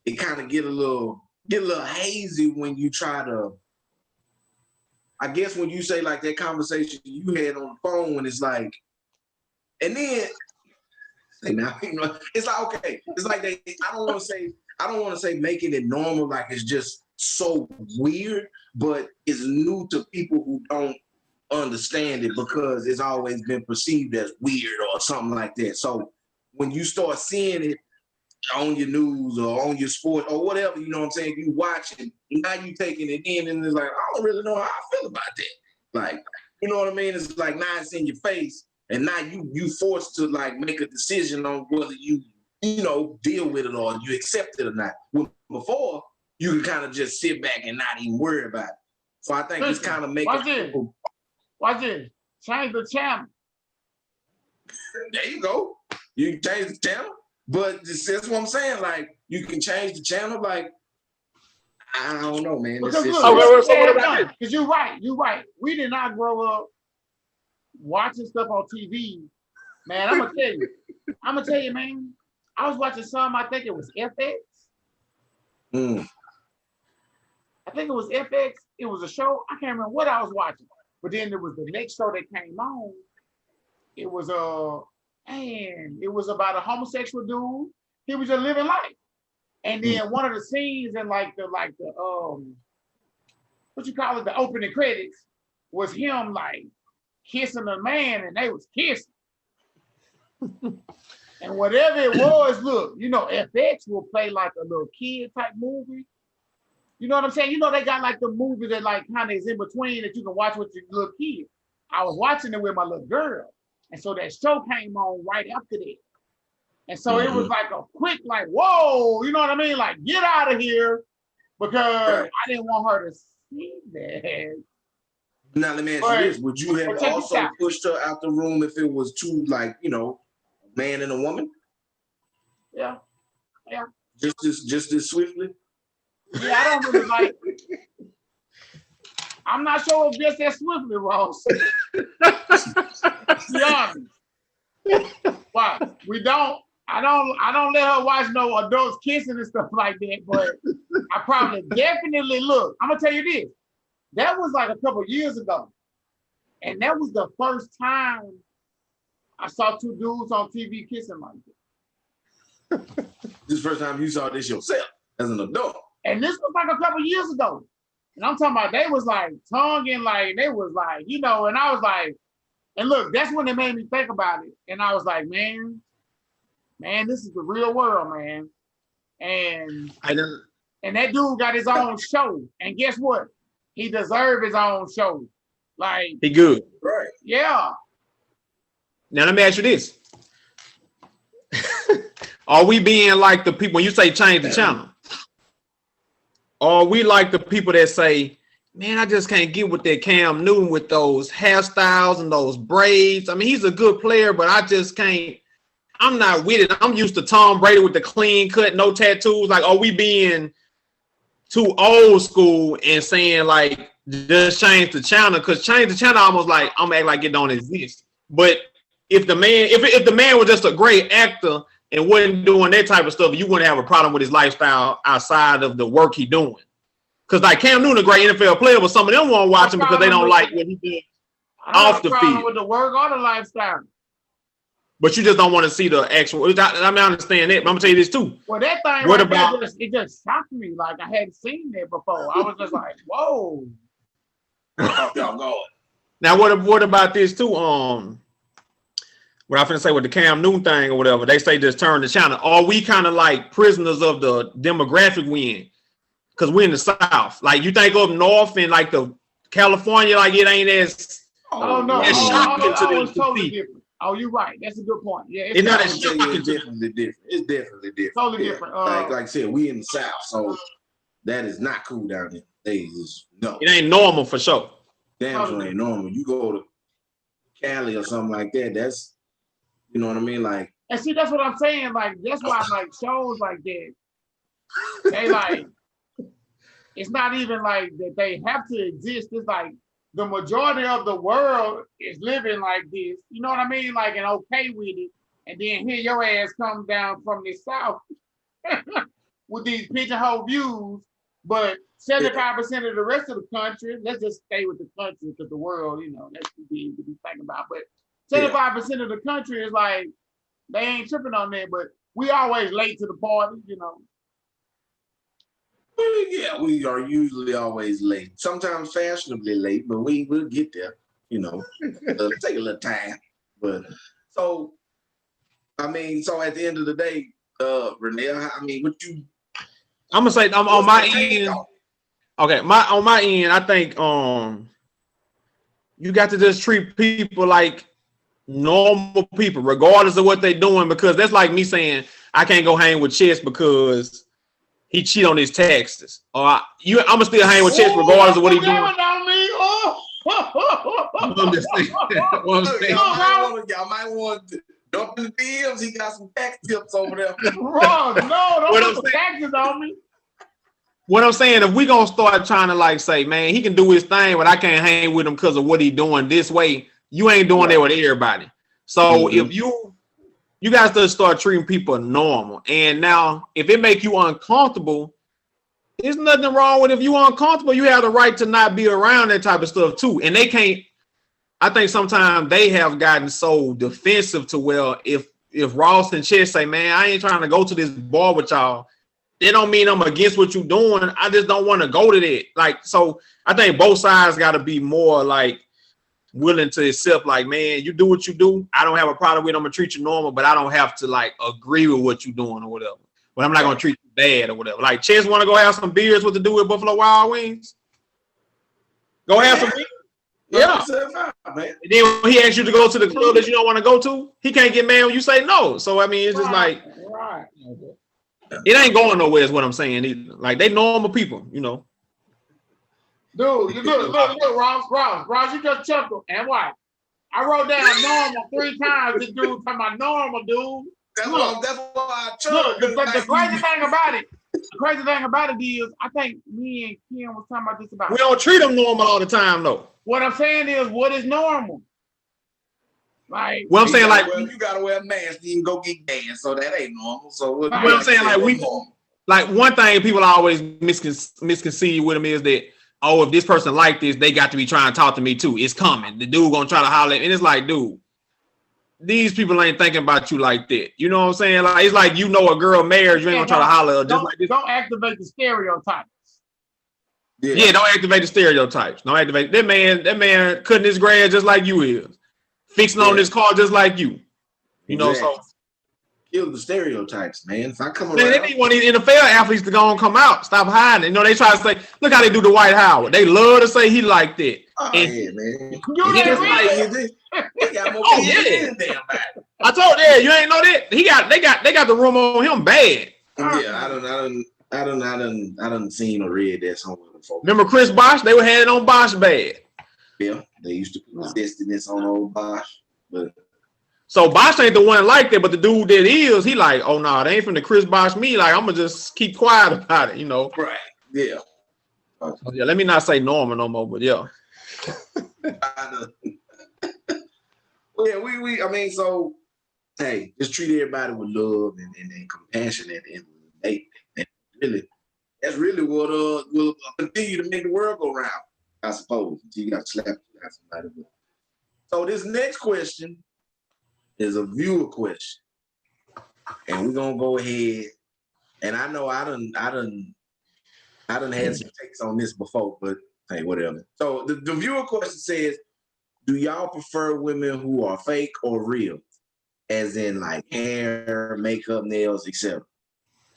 it kind of get a little hazy when you try to, I guess when you say like that conversation you had on the phone when it's like, and then now, you know, it's like, okay, it's like I don't want to say making it normal, like it's just so weird, but it's new to people who don't understand it because it's always been perceived as weird or something like that. So when you start seeing it on your news or on your sport or whatever, you know what I'm saying, you watch it, now you taking it in and it's like, I don't really know how I feel about that. Like, you know what I mean? It's like now it's in your face and now you forced to like make a decision on whether you know, deal with it or you accept it or not. Well, before, you can kind of just sit back and not even worry about it. So I think it's kind of making people.
Watch it. Change the channel.
There you go. You can change the channel. But that's what I'm saying. Like, you can change the channel. Like, I don't know, man. Because
you're right. We did not grow up watching stuff on TV. Man, I'm gonna tell you, man. I was watching some, I think it was FX.
Mm.
I think it was FX. It was a show. I can't remember what I was watching. But then there was the next show that came on. It was it was about a homosexual dude. He was just living life. And then one of the scenes in like the what you call it, the opening credits was him like kissing a man, and they was kissing. And whatever it was, look, you know, FX will play like a little kid type movie. You know what I'm saying? You know, they got like the movie that like kind of is in between that you can watch with your little kid. I was watching it with my little girl. And so that show came on right after that. And so it was like a quick, like, whoa, you know what I mean? Like, get out of here, because I didn't want her to see that.
Now, let me ask you this. Would you have also pushed her out the room if it was two, like, you know, a man and a woman?
Yeah. Yeah.
Just as swiftly?
Yeah, I don't really like. I'm not sure if just that swiftly, Ross. Be honest. Why? I don't let her watch no adults kissing and stuff like that, but I probably definitely look. I'm gonna tell you this. That was like a couple years ago. And that was the first time I saw two dudes on TV kissing like that.
This is the first time you saw this yourself as an adult.
And this was like a couple years ago. And I'm talking about they was like tonguing, like they was like, you know, and I was like, and look, that's when it made me think about it. And I was like, man, this is the real world, man. And that dude got his own show. And guess what? He deserved his own show. Like,
he good.
Right.
Yeah.
Now let me ask you this. Are we being like the people when you say change the channel? Are we like the people that say, man, I just can't get with that Cam Newton with those hairstyles and those braids? I mean, he's a good player, but I just can't. I'm not with it. I'm used to Tom Brady with the clean cut, no tattoos. Like, are we being too old school and saying like just change the channel? Because change the channel almost like I'm acting like it don't exist. But if the man, if the man was just a great actor and wasn't doing that type of stuff, you wouldn't have a problem with his lifestyle outside of the work he doing. Because like Cam Newton, a great NFL player, but some of them won't watch him because they don't like what he did off the field.
With the work or the lifestyle.
But you just don't want to see the actual. I understand that, but I'm gonna tell you this too.
Well, that thing,
what
right
about
there it just shocked me. Like I hadn't seen that before. I was just like, whoa.
Y'all going.
Now, what about this too? What I finna say with the Cam Newton thing or whatever, they say just turn the channel. Are we kind of like prisoners of the demographic we in? Because we're in the South. Like you think up north and like the California, like it ain't as
no,
as shocking to them
it's totally different. Oh, you're right. That's a good point. Yeah,
it's not as shocking. It's definitely different. It's definitely different.
Totally different.
Like I said, we in the South, so that is not cool down there. No,
it ain't normal for sure.
Damn sure ain't normal. You go to Cali or something like that. That's, you know what I mean? Like,
and see, that's what I'm saying. Like, that's why like shows like that, they like, it's not even like that they have to exist. It's like the majority of the world is living like this. You know what I mean? Like, and okay with it. And then here your ass comes down from the South with these pigeonhole views. But 75% of the rest of the country, let's just stay with the country because the world, you know, that's too big to be thinking about. But 75% of the country is like, they ain't tripping on that, but we always late to the party, you know.
Yeah, we are usually always late. Sometimes fashionably late, but we'll get there, you know. Take a little time. But so, I mean, so at the end of the day, Renee, I mean, what you
I'm gonna say on my end. Okay, on my end, I think you got to just treat people like normal people, regardless of what they're doing, because that's like me saying I can't go hang with Chess because he cheat on his taxes. Or I'm gonna still hang with Chess regardless of what he's doing. I'm just saying.
Y'all might want to dump his DMs. He got some tax tips over there.
Bro, no, don't put taxes on me.
What I'm saying, if we gonna start trying to like say, man, he can do his thing, but I can't hang with him because of what he doing this way, you ain't doing that with everybody. So if you you guys to start treating people normal. And now, if it make you uncomfortable, there's nothing wrong with if you uncomfortable. You have the right to not be around that type of stuff too. And they can't. I think sometimes they have gotten so defensive to where if Ross and Chess say, "Man, I ain't trying to go to this bar with y'all," it don't mean I'm against what you're doing. I just don't want to go to that. Like, so I think both sides got to be more like willing to accept, like, man, you do what you do. I don't have a problem with it. I'm gonna treat you normal, but I don't have to like agree with what you're doing or whatever. But I'm not gonna treat you bad or whatever. Like, Chess want to go have some beers with the dude at Buffalo Wild Wings. Go have some beers. Yeah.
Man.
And then when he asks you to go to the club that you don't want to go to, he can't get mad when you say no. So I mean, it's just like it ain't going nowhere. Is what I'm saying either. Like, they normal people, you know.
Dude, you look, Ross, you just chuckled. And what? I wrote down normal 3 times. This dude talking about normal, dude.
That's why I chuckled.
Look, the crazy thing about it is, I think me and Kim was talking about this about.
We don't treat them normal all the time, though.
What I'm saying is, what is normal? Like,
what I'm saying, like,
you gotta wear a mask, you can go get gas, so that ain't normal. So what
I'm saying, like, like one thing people always misconceive with them is that, oh, if this person like this, they got to be trying to talk to me too. It's coming. The dude gonna try to holler at me. And it's like, dude, these people ain't thinking about you like that. You know what I'm saying? Like, it's like, you know, a girl married, you ain't gonna try to holler at her just like this.
Don't activate the stereotypes.
Yeah, don't activate the stereotypes. Don't activate that man cutting his grass just like you is. Fixing on this car just like you. You know, so
kill the stereotypes, man. If I come around,
they need one of these NFL athletes to go and come out. Stop hiding. You know, they try to say, look how they do the Dwight Howard. They love to say he like that.
Oh,
and
yeah, man.
He got more than damn bad. I told you, you ain't know that. They got the room on him bad.
Yeah, I done seen or read that somewhere before.
Remember Chris Bosh? They had it on Bosh bad.
Yeah, they used to put this on old Bosh, but
so Bosh ain't the one like that, but the dude that is, he like, oh no, they ain't from the Chris Bosh me. Like, I'm gonna just keep quiet about it, you know.
Right. Yeah.
Yeah, let me not say Norman no more, but yeah.
Well, yeah, I mean, so hey, just treat everybody with love and compassion at the end of the day. And really, that's really what will continue to make the world go round, I suppose. Until you got to slap somebody with. So this next question is a viewer question, and we're gonna go ahead. And I know I done had some takes on this before, but hey, whatever. So the viewer question says, do y'all prefer women who are fake or real? As in like hair, makeup, nails, etc.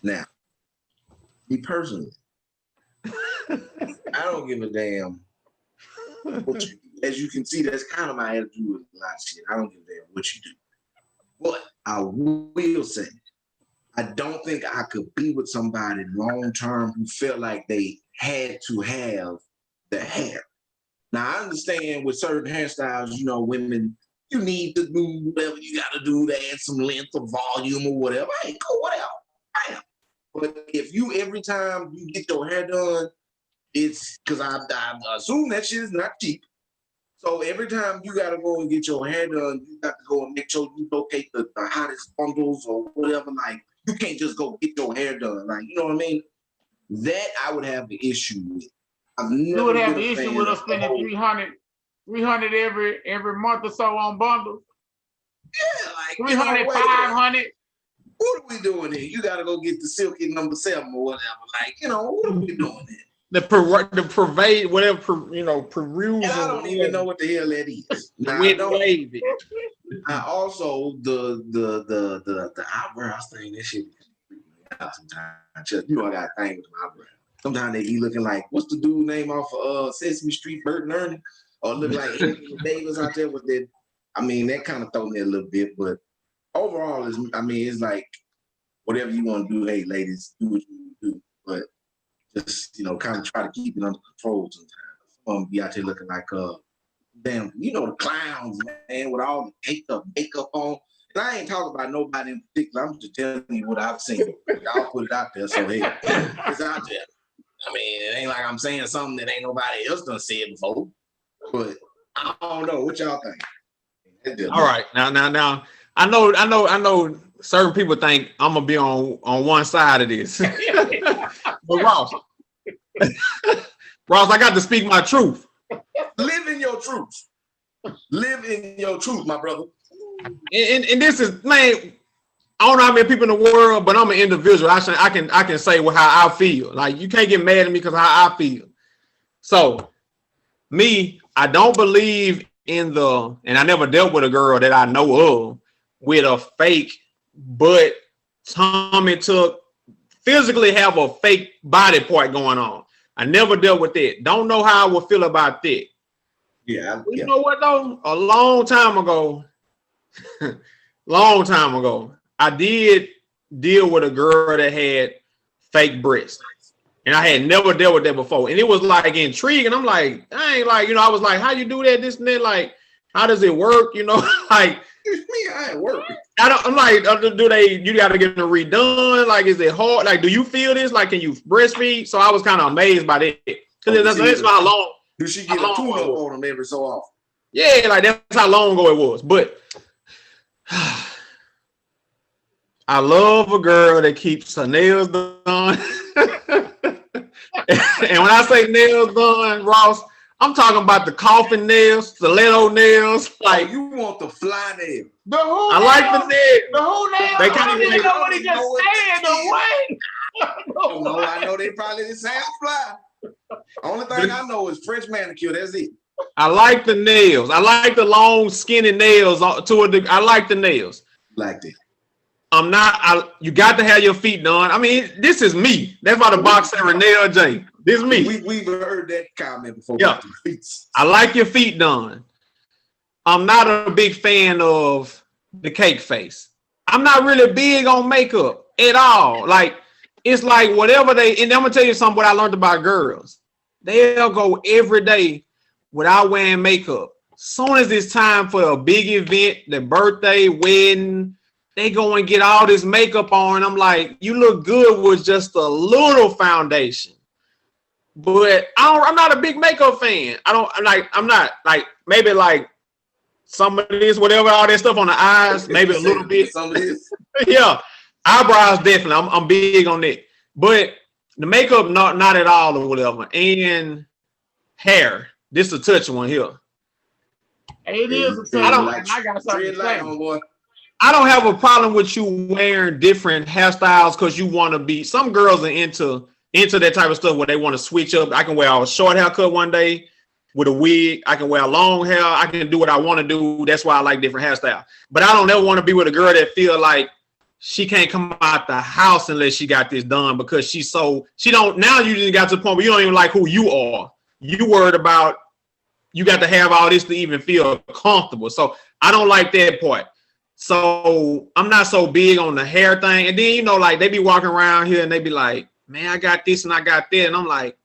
Now, me personally, I don't give a damn what you do. As you can see, that's kind of my attitude with a lot of shit. I don't give a damn what you do. But I will say, I don't think I could be with somebody long term who felt like they had to have the hair. Now, I understand with certain hairstyles, you know, women, you need to do whatever you got to do to add some length or volume or whatever. Hey, go whatever. Bam. But if you, every time you get your hair done, it's because I assume that shit is not cheap. So every time you got to go and get your hair done, you got to go and make sure you locate the hottest bundles or whatever. Like, you can't just go get your hair done. Like, you know what I mean? That I would have the issue with.
You would have the issue with us spending 300 every month or so on bundles.
Yeah, like
300, 500.
What are we doing here? You got to go get the silky number 7 or whatever. Like, you know, what are we doing here?
The pervade, whatever, you know, peruse.
I don't even know what the hell that is. Now, I also the eyebrows thing. That shit. Sometimes, you know, I got a thing with my eyebrows. Sometimes they be looking like, what's the dude name off of Sesame Street, Bert and Ernie, or look like Anthony Davis out there with that. I mean, that kind of throw me a little bit, but overall, it's like whatever you want to do. Hey, ladies, do what you do, but just, you know, kind of try to keep it under control sometimes. Be out there looking like damn, you know, the clowns, man, with all the makeup on. And I ain't talking about nobody in particular. I'm just telling you what I've seen. Y'all put it out there, so hey, it's out there. I mean, it ain't like I'm saying something that ain't nobody else done said before. But I don't know. What y'all think?
All right, now, I know. Certain people think I'm gonna be on one side of this, but Ross, I got to speak my truth.
Live in your truth. Live in your truth, my brother.
And this is, man, I don't know how many people in the world, but I'm an individual. I can say how I feel. Like, you can't get mad at me because how I feel. So me, I don't believe in and I never dealt with a girl that I know of with a fake butt, tummy tuck, physically have a fake body part going on. I never dealt with that. Don't know how I would feel about that.
Yeah.
You know what though? A long time ago, I did deal with a girl that had fake breasts. And I had never dealt with that before. And it was like intriguing. I'm like, I ain't like, I was like, how you do that? This and that, like, how does it work? Like,
me, I ain't working.
I'm like, you got to get them redone? Like, is it hard? Like, do you feel this? Like, can you breastfeed? So I was kind of amazed by that. Because that's how long.
Do she get a tune-up on them every so often?
Yeah, like that's how long ago it was. But I love a girl that keeps her nails done. And when I say nails done, Ross, I'm talking about the coffin nails, stiletto nails. Like,
you want the fly nail.
The who
I
nails?
like the nails.
The who nails?
They
I don't even know what he just said. The way.
No, I know they probably didn't sound fly. Only thing I know is French manicure. That's it.
I like the nails. I like the long, skinny nails. I like the nails.
Like that.
You got to have your feet done. I mean, this is me. That's why the box said Renee J. This is me.
We've heard that comment before.
Yeah. I like your feet done. I'm not a big fan of the cake face. I'm not really big on makeup at all. Like, it's like whatever and I'm gonna tell you something what I learned about girls. They'll go every day without wearing makeup. Soon as it's time for a big event, the birthday, wedding, they go and get all this makeup on. I'm like, you look good with just a little foundation. But I'm not a big makeup fan. I'm not like maybe like some of this, whatever, all that stuff on the eyes, maybe a little bit.
Some of this.
Yeah. Eyebrows, definitely. I'm big on that. But the makeup, not at all or whatever. And hair. This is a touch one here.
It is a touch one. I got something to say.
I don't have a problem with you wearing different hairstyles because you want to be. Some girls are into that type of stuff where they want to switch up. I can wear a short haircut one day with a wig. I can wear long hair. I can do what I want to do. That's why I like different hairstyles. But I don't ever want to be with a girl that feel like she can't come out the house unless she got this done because she don't. Now you just got to the point where you don't even like who you are. You worried about you got to have all this to even feel comfortable. So I don't like that part. So I'm not so big on the hair thing. And then, like they be walking around here and they be like, man, I got this and I got that. And I'm like,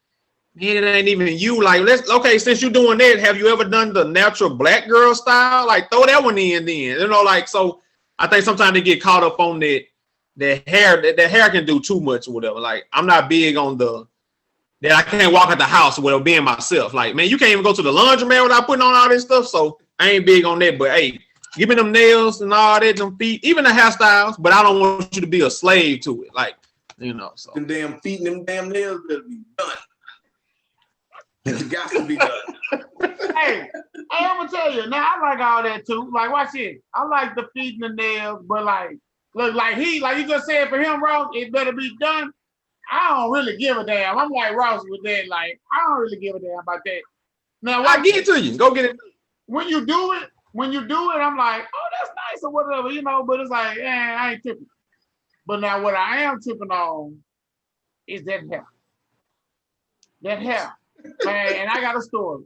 man, it ain't even you. Like, okay, since you're doing that, have you ever done the natural black girl style? Like, throw that one in then. Like, so I think sometimes they get caught up on that hair. That hair can do too much or whatever. Like, I'm not big on that I can't walk out the house without being myself. Like, man, you can't even go to the laundromat without putting on all this stuff. So I ain't big on that. But hey, give me them nails and all that, them feet, even the hairstyles. But I don't want you to be a slave to it. Like, so
them damn feet and them damn nails better be done. It got to be done.
Hey, I'm gonna tell you now. I like all that too. Like, watch it. I like the feet and the nails, but like, look, like you just said for him, Ross, it better be done. I don't really give a damn. I'm like Ross with that. Like, I don't really give a damn about that. Now,
I get it to you. Go get it.
When you do it, I'm like, oh, that's nice or whatever, But it's like, I ain't tripping. But now, what I am tripping on is that hair. That hair, man. And I got a story,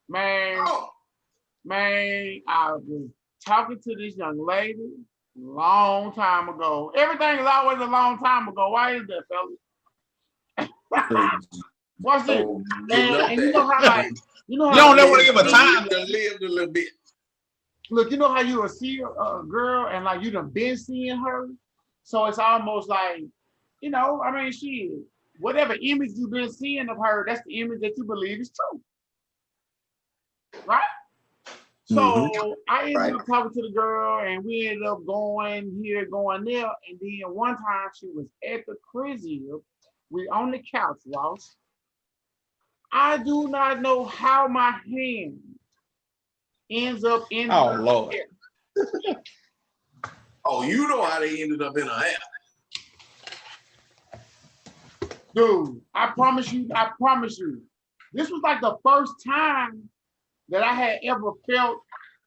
man. Man, I was talking to this young lady long time ago. Everything is always a long time ago. Why is that, fellas? What's it? And you know how like you don't ever give a time
to live a little bit.
Look, you know how you will see a girl and like you done been seeing her, so it's almost like, I mean, she whatever image you've been seeing of her, that's the image that you believe is true, right? So I ended up talking to the girl, and we ended up going here, going there. And then one time she was at the crib. We on the couch, Ross. I do not know how my hand ends up in her
Lord.
hair.
Oh, you know how they ended up in her hair.
Dude, I promise you. This was like the first time that I had ever felt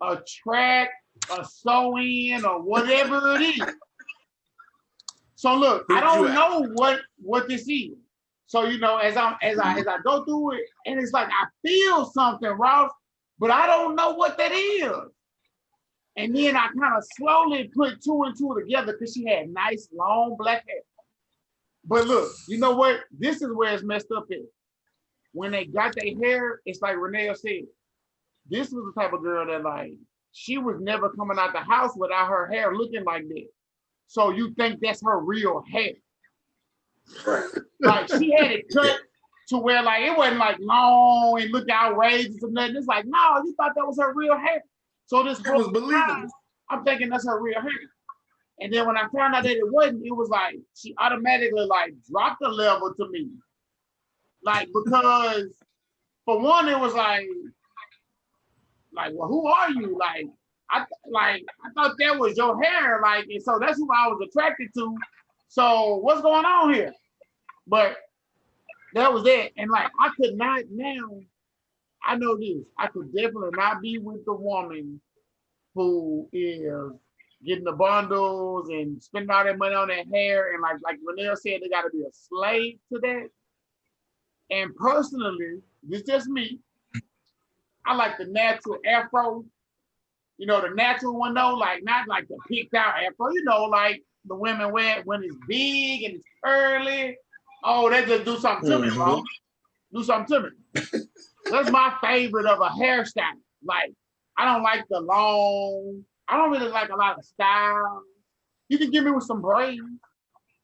a track, a sew-in, or whatever it is. So look, I don't know what this is. So as I go through it, and it's like I feel something, Ross, but I don't know what that is. And then I kind of slowly put two and two together because she had nice long black hair. But look, you know what? This is where it's messed up at. When they got their hair, it's like Renee said, this was the type of girl that like, she was never coming out the house without her hair looking like that. So you think that's her real hair. Like she had it cut to where like, it wasn't like long and look outrageous or nothing. It's like, no, you thought that was her real hair. So this whole time, I'm thinking that's her real hair. And then when I found out that it wasn't, it was like, she automatically like dropped a level to me. Like, because for one, it was like, well, who are you? I thought that was your hair. Like, and so that's who I was attracted to. So what's going on here? But that was it. And like, I could not now, I know this, I could definitely not be with the woman who is getting the bundles and spending all that money on that hair. And like Renelle said, they got to be a slave to that. And personally, this is just me, I like the natural afro. The natural one though, like not like the picked out afro, like the women wear it when it's big and it's curly. Oh, they just do something to me, bro. Do something to me. That's my favorite of a hairstyle. Like, I don't like the long, I don't really like a lot of style. You can give me with some braids.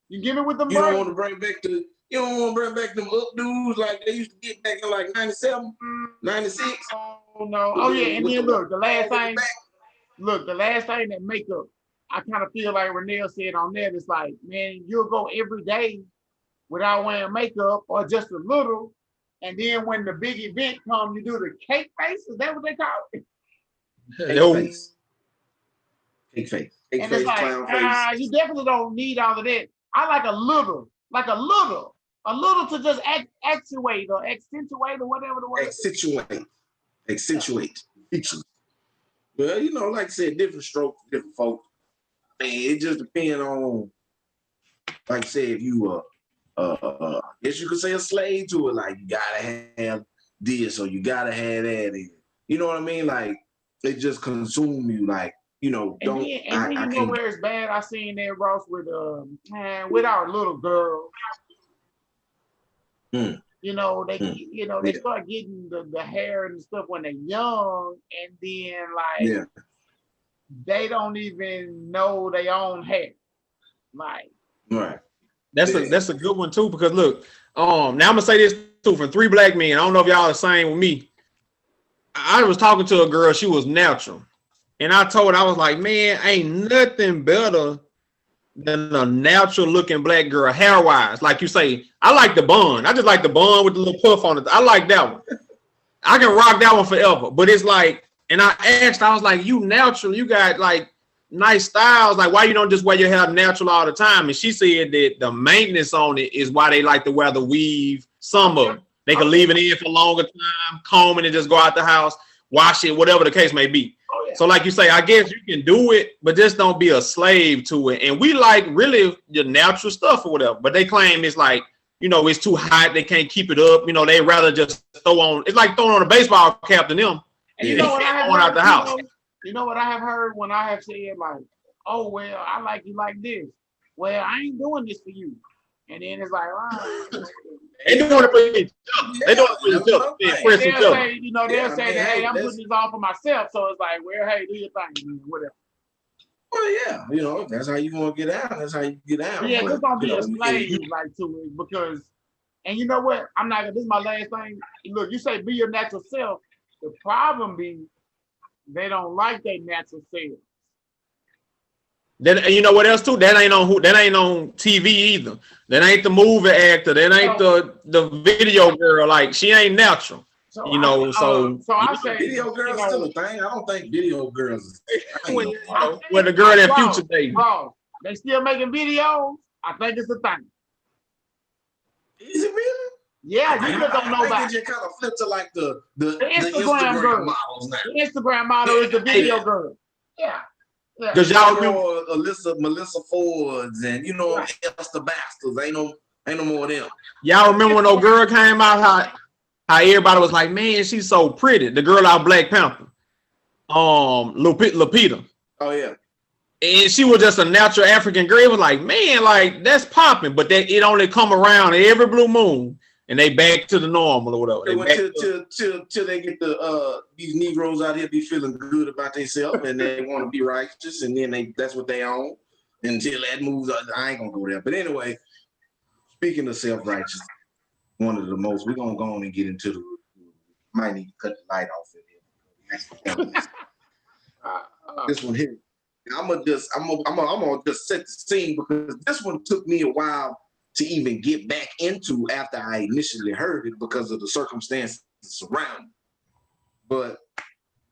You give me with the braids.
You don't want to bring back them updos like they used to get back in like 97, 96.
Oh no. Oh yeah, and then look, the last thing that makeup, I kind of feel like Renelle said on that, it's like, man, you'll go every day without wearing makeup or just a little. And then when the big event comes, you do the cake face. Is that what they call it?
Cake face.
And it's like,
clown face.
You definitely don't need all of that. I like a little to just accentuate or accentuate or whatever the word is.
Accentuate. Well, like I said, different strokes, different folks. Man, it just depends on, like I said, if you I guess you could say a slave to it. Like, you gotta have this or you gotta have that. And, you know what I mean? Like, it just consume you. Like, don't. And then
where it's bad? I seen that, Ross, with our little girls. They they start getting the hair and stuff when they're young, and then they don't even know their own hair. Like,
right.
That's a good one too, because look, now I'm gonna say this too for 3 black men. I don't know if y'all are the same with me. I was talking to a girl, she was natural. And I told her, I was like, man, ain't nothing better than a natural looking black girl, hair wise. Like you say, I like the bun. I just like the bun with the little puff on it. I like that one. I can rock that one forever. But it's like, and I asked, I was like, you natural, you got like nice styles. Like, why you don't just wear your hair natural all the time? And she said that the maintenance on it is why they like to wear the weave. Some of them, they can leave it in for a longer time, comb it and just go out the house, wash it, whatever the case may be. So like you say, I guess you can do it, but just don't be a slave to it. And we like really the natural stuff or whatever, but they claim it's like, it's too hot. They can't keep it up. They rather just throw on, it's like throwing on a baseball cap than them.
And you know what I have heard, out the house. You know what I have heard when I have said like, oh, well, I like you like this. Well, I ain't doing this for you. And then it's like,
they doing it for each other. They doing it for each other.
They'll say, hey, I'm putting this on for myself. So it's like, well, hey, do your thing, whatever.
Well, yeah, that's how you want to get out. That's how you get out.
Yeah, just don't be a slave like to it, because, and you know what? This is my last thing. Look, you say be your natural self. The problem be they don't like their natural selves.
Then you know what else too? That ain't on TV either. That ain't the movie actor. That ain't the video girl. Like she ain't natural.
So
you know,
I say
video girls still a thing. I don't think video girls.
When the girl that Future dating.
Bro, they still making videos. I think it's a thing.
Is it really?
Yeah, you just don't know about
it. Just kind of flip to like the
Instagram girl.
models now.
The Instagram model is the video girl. Yeah.
Because y'all remember
Melissa Fords and Esther Bastards. Ain't no more of them.
Y'all remember when old girl came out? How everybody was like, man, she's so pretty. The girl out Black Panther, Lupita.
Oh yeah.
And she was just a natural African girl. It was like, man, like that's popping, but that it only come around every blue moon, and they back to the normal or whatever.
Till they get these Negroes out here be feeling good about themselves and they want to be righteous, and then that's what they own. Until that moves, I ain't gonna go there. But anyway, speaking of self-righteous, one of the most, we're gonna go on and get into the. Might need to cut the light off in here. This one here. I'm gonna just set the scene because this one took me a while to even get back into after I initially heard it because of the circumstances surrounding. But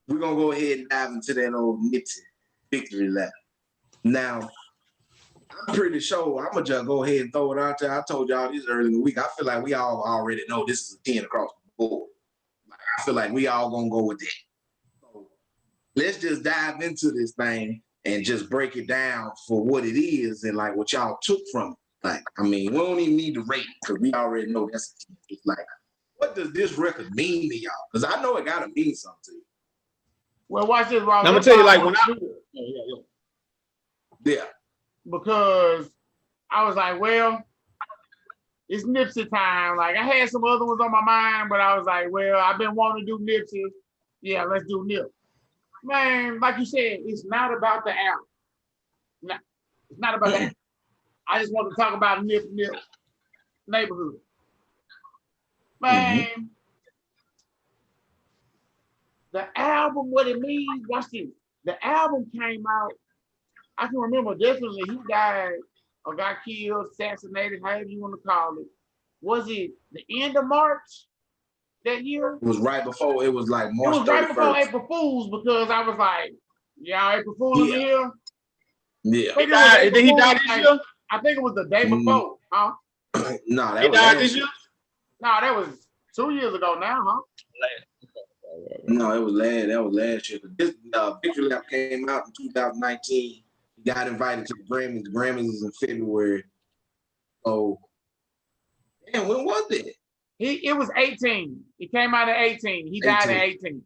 we're gonna go ahead and dive into that old Nipsey victory lap. Now, I'm pretty sure I'm gonna just go ahead and throw it out there. I told y'all this early in the week. I feel like we all already know this is a 10 across the board. I feel like we all gonna go with that. So let's just dive into this thing and just break it down for what it is and like what y'all took from it. Like, I mean, we don't even need to rate because we already know that's it's like, what does this record mean to y'all? Because I know it gotta mean something to you.
Well, watch this, Rob.
I'm gonna tell you, like when
Yeah.
Because I was like, well, it's Nipsey time. Like I had some other ones on my mind, but I was like, well, I've been wanting to do Nipsey. Yeah, let's do Nip. Man, like you said, it's not about the album. No, it's not about that. I just want to talk about Nip neighborhood. Man, the album, what it means, watch this. The album came out, I can remember definitely he died or got killed, assassinated, however you want to call it. Was it the end of March that year?
It was right before, it was like March 31st.
It was right before April Fool's because I was like, yeah, April Fool's here.
Yeah.
Did he die this year?
I think it was the day before, huh?
No,
he died this year?
No, that was 2 years ago now, huh?
No, it was last year. This Victory Lap came out in 2019. He got invited to the Grammys. The Grammys is in February. Oh, and when was it?
It was 18. It came out at 18. He died at 18.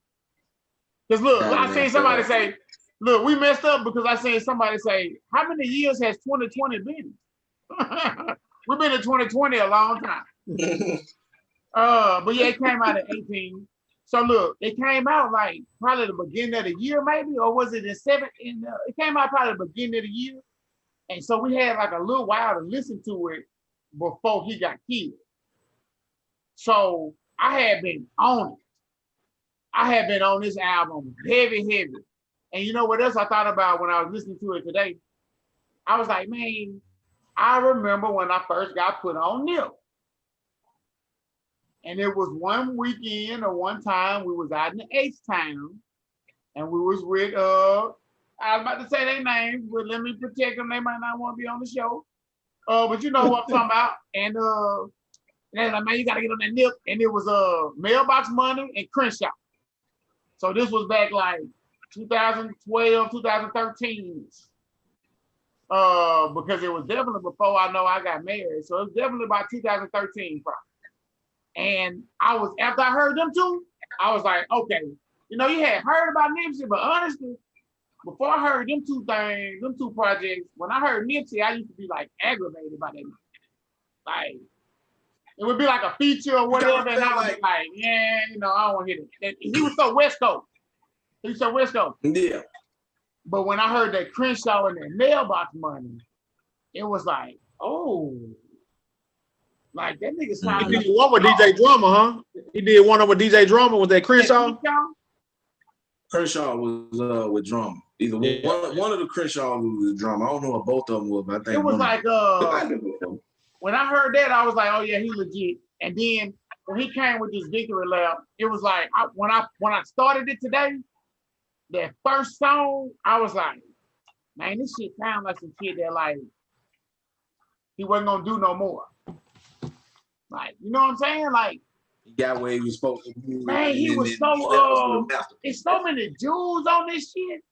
Because look, I seen somebody say, look, we messed up because I seen somebody say, how many years has 2020 been? We've been in 2020 a long time. But yeah, it came out at 18. So look, it came out like probably the beginning of the year, maybe, or was it in it came out probably the beginning of the year. And so we had like a little while to listen to it before he got killed. So I had been on it. I had been on this album heavy. And you know what else I thought about when I was listening to it today? I was like, man, I remember when I first got put on Nip. And it was one weekend or one time we was out in the H-Town and we was with, I was about to say their names, but let me protect them. They might not want to be on the show. But you know who I'm talking about. And they're like, man, you got to get on that Nip. And it was Mailbox Money and Crenshaw. So this was back like 2012, 2013. Because it was definitely before I know I got married. So it was definitely about 2013 probably. And I was, after I heard them two, I was like, okay, you know, you had heard about Nipsey, but honestly, before I heard them two things, them two projects, when I heard Nipsey, I used to be like aggravated by that. Like, it would be like a feature or whatever, and I was like, yeah, you know, I don't want to hear it. He was so West Coast.
Yeah.
But when I heard that Crenshaw and that Mailbox Money, it was like, oh. Like that nigga sounded.
He did one with DJ Drama, huh? He did one with DJ Drama with that Crenshaw.
Crenshaw was with drummer. Either one of the Crenshaw was a drummer. I don't know what both of them were, but I think
it was like when I heard that, I was like, oh yeah, he legit. And then when he came with this victory lap, it was like when I started it today, that first song, I was like, man, this shit sounds like some shit that like he wasn't gonna do no more. Like, you know what I'm saying? Like,
he got where he was supposed to be.
Man, he was so it's so many Jews on this shit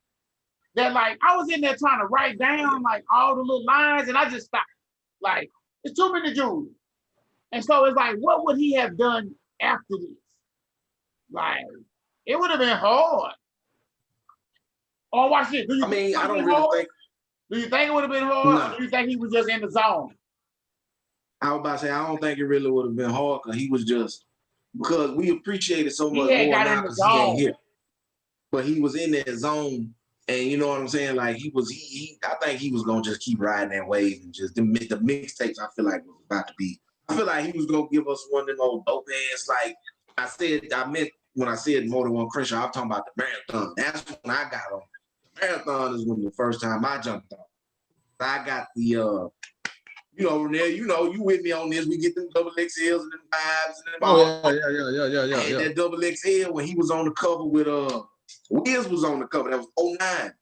that like I was in there trying to write down like all the little lines and I just stopped. Like, it's too many Jews. And so it's like, what would he have done after this? Like, it would have been hard. Oh, watch it.
I don't really think.
Do you think it would have been hard? No. Or do you think he was just in the zone?
I was about to say, I don't think it really would have been hard because he was just, because we appreciated so much more now because he ain't here. But he was in that zone, and you know what I'm saying? Like, I think he was going to just keep riding that wave and just, the mixtapes, I feel like was about to be, I feel like he was going to give us one of them old dope ass, like I meant when I said more than one Crenshaw, I'm talking about the marathon. That's when I got on. The marathon is when the first time I jumped on. I got the, you know, Renee, you know, you with me on this. We get them double XLs and them vibes and them.
Oh, yeah.
And that double XL when he was on the cover with, Wiz was on the cover. That was 09.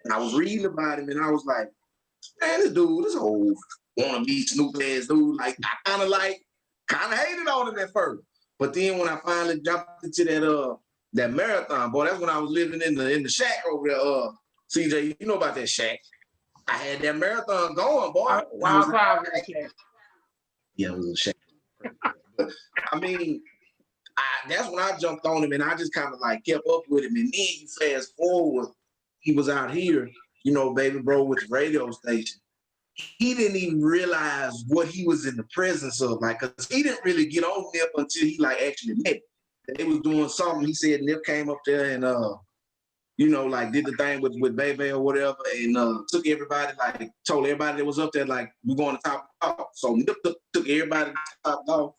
And I was reading about him and I was like, man, this old wannabe Snoop ass dude, like, I kind of hated on him at first. But then when I finally jumped into that marathon, boy, that's when I was living in the shack over there. CJ, you know about that shack. I had that marathon going, boy. Yeah, it was a shack. But, I mean, that's when I jumped on him and I just kind of like kept up with him. And then you fast forward, he was out here, you know, baby bro with the radio station. He didn't even realize what he was in the presence of, like, because he didn't really get on Nip until he like actually met him. They was doing something. He said Nip came up there and you know, like did the thing with Baby or whatever, and took everybody, like told everybody that was up there, like, we're going to top off. So Nip took everybody to top off.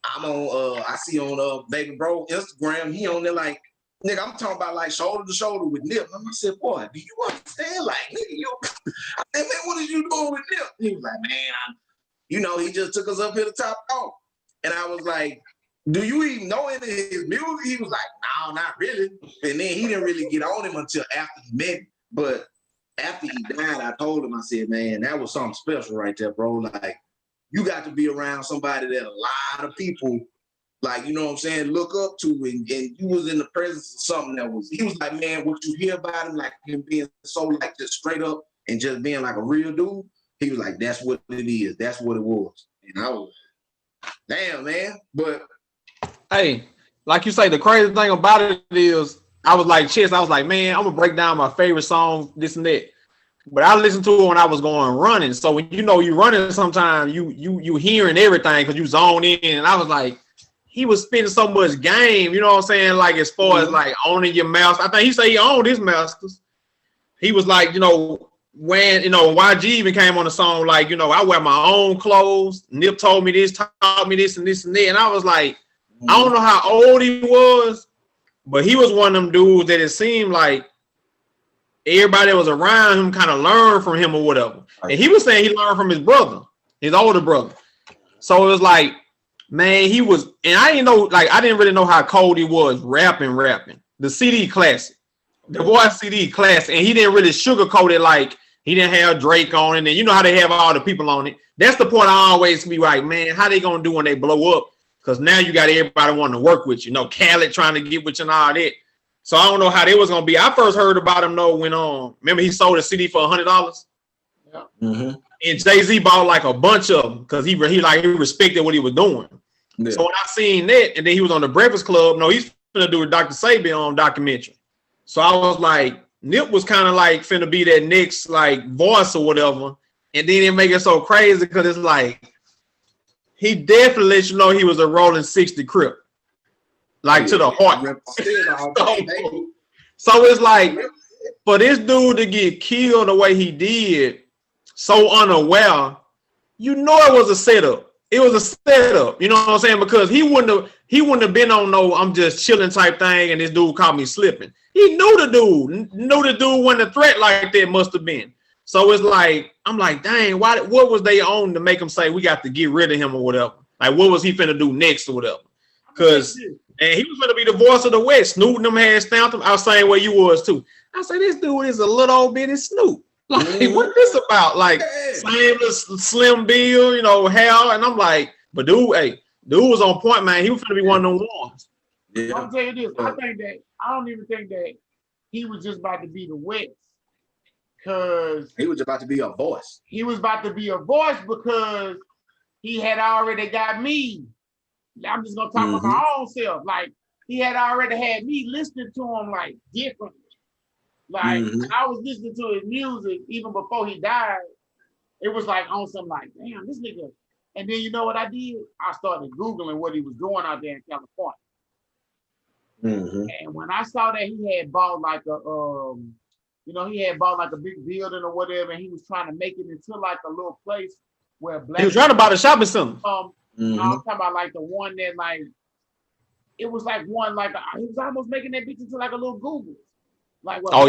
I'm on I see on Baby Bro Instagram, he on there like, nigga, I'm talking about like shoulder to shoulder with Nip. And I said, boy, do you understand? Like, nigga, I said, man, what is you doing with Nip? He was like, man, you know, he just took us up here to top off. And I was like, do you even know any of his music? He was like, no, not really. And then he didn't really get on him until after he met him. But after he died, I told him, I said, man, that was something special right there, bro. Like, you got to be around somebody that a lot of people, like, you know what I'm saying, look up to, and you was in the presence of something that was, he was like, man, what you hear about him, like him being so like just straight up and just being like a real dude, he was like, that's what it is. That's what it was. And I was, damn, man. But
hey, like you say, the crazy thing about it is, I was like, Chess, I was like, man, I'm gonna break down my favorite song, this and that. But I listened to it when I was going running. So when you know you running, sometimes you hearing everything because you zone in. And I was like, he was spending so much game, you know what I'm saying? Like, as far as like owning your mouse. I think he said he owned his masters. He was like, you know, when, you know, YG even came on the song, like, you know, I wear my own clothes. Nip told me this, taught me this and this and that. And I was like, I don't know how old he was, but he was one of them dudes that it seemed like everybody that was around him kind of learned from him or whatever. And he was saying he learned from his brother, his older brother. So it was like, man, he was, and I didn't know, like, I didn't really know how cold he was rapping. The CD classic, the voice CD classic, and he didn't really sugarcoat it like he didn't have Drake on it. And you know how they have all the people on it. That's the point I always be like, man, how they gonna do when they blow up? Because now you got everybody wanting to work with you. You know, Khaled trying to get with you and all that. So I don't know how they was gonna be. I first heard about him though when remember he sold a CD for $100.
Yeah.
Mm-hmm. And Jay-Z bought like a bunch of them because he respected what he was doing. Yeah. So when I seen that, and then he was on the Breakfast Club. No, he's gonna do a Dr. Sabian documentary. So I was like, Nip was kind of like finna be that next like voice or whatever. And then it make it so crazy because it's like he definitely let you know he was a rolling 60 Crip. Like to the heart. So it's like for this dude to get killed the way he did, so unaware, you know it was a setup. It was a setup, you know what I'm saying? Because he wouldn't have, he wouldn't have been on no I'm just chilling type thing, and this dude caught me slipping. He knew the dude wasn't a threat like that must have been. So it's like, I'm like, dang, what was they on to make him say we got to get rid of him or whatever? Like, what was he finna do next or whatever? Because and he was gonna be the voice of the West. Snoop and them had stamped him. I was saying where you was too. I said, this dude is a little old bitty Snoop. Like, what this about? Like, same Slim Bill, you know, Hal. And I'm like, but dude was on point, man. He was gonna be one of them ones.
Yeah. I'm telling you this. I don't even think that he was just about to be the West. Because
he was about to be a voice.
He was about to be a voice because he had already got me. I'm just gonna talk about my own self. Like, he had already had me listening to him like differently. Like, I was listening to his music even before he died. It was like on some like, damn, this nigga. And then you know what I did? I started Googling what he was doing out there in California. And when I saw that he had bought like a he had bought like a big building or whatever, and he was trying to make it into like a little place where black.
He was trying to buy the shopping center.
I was talking about like the one that like, it was like one like he was almost making that bitch into like a little Google. Like,
come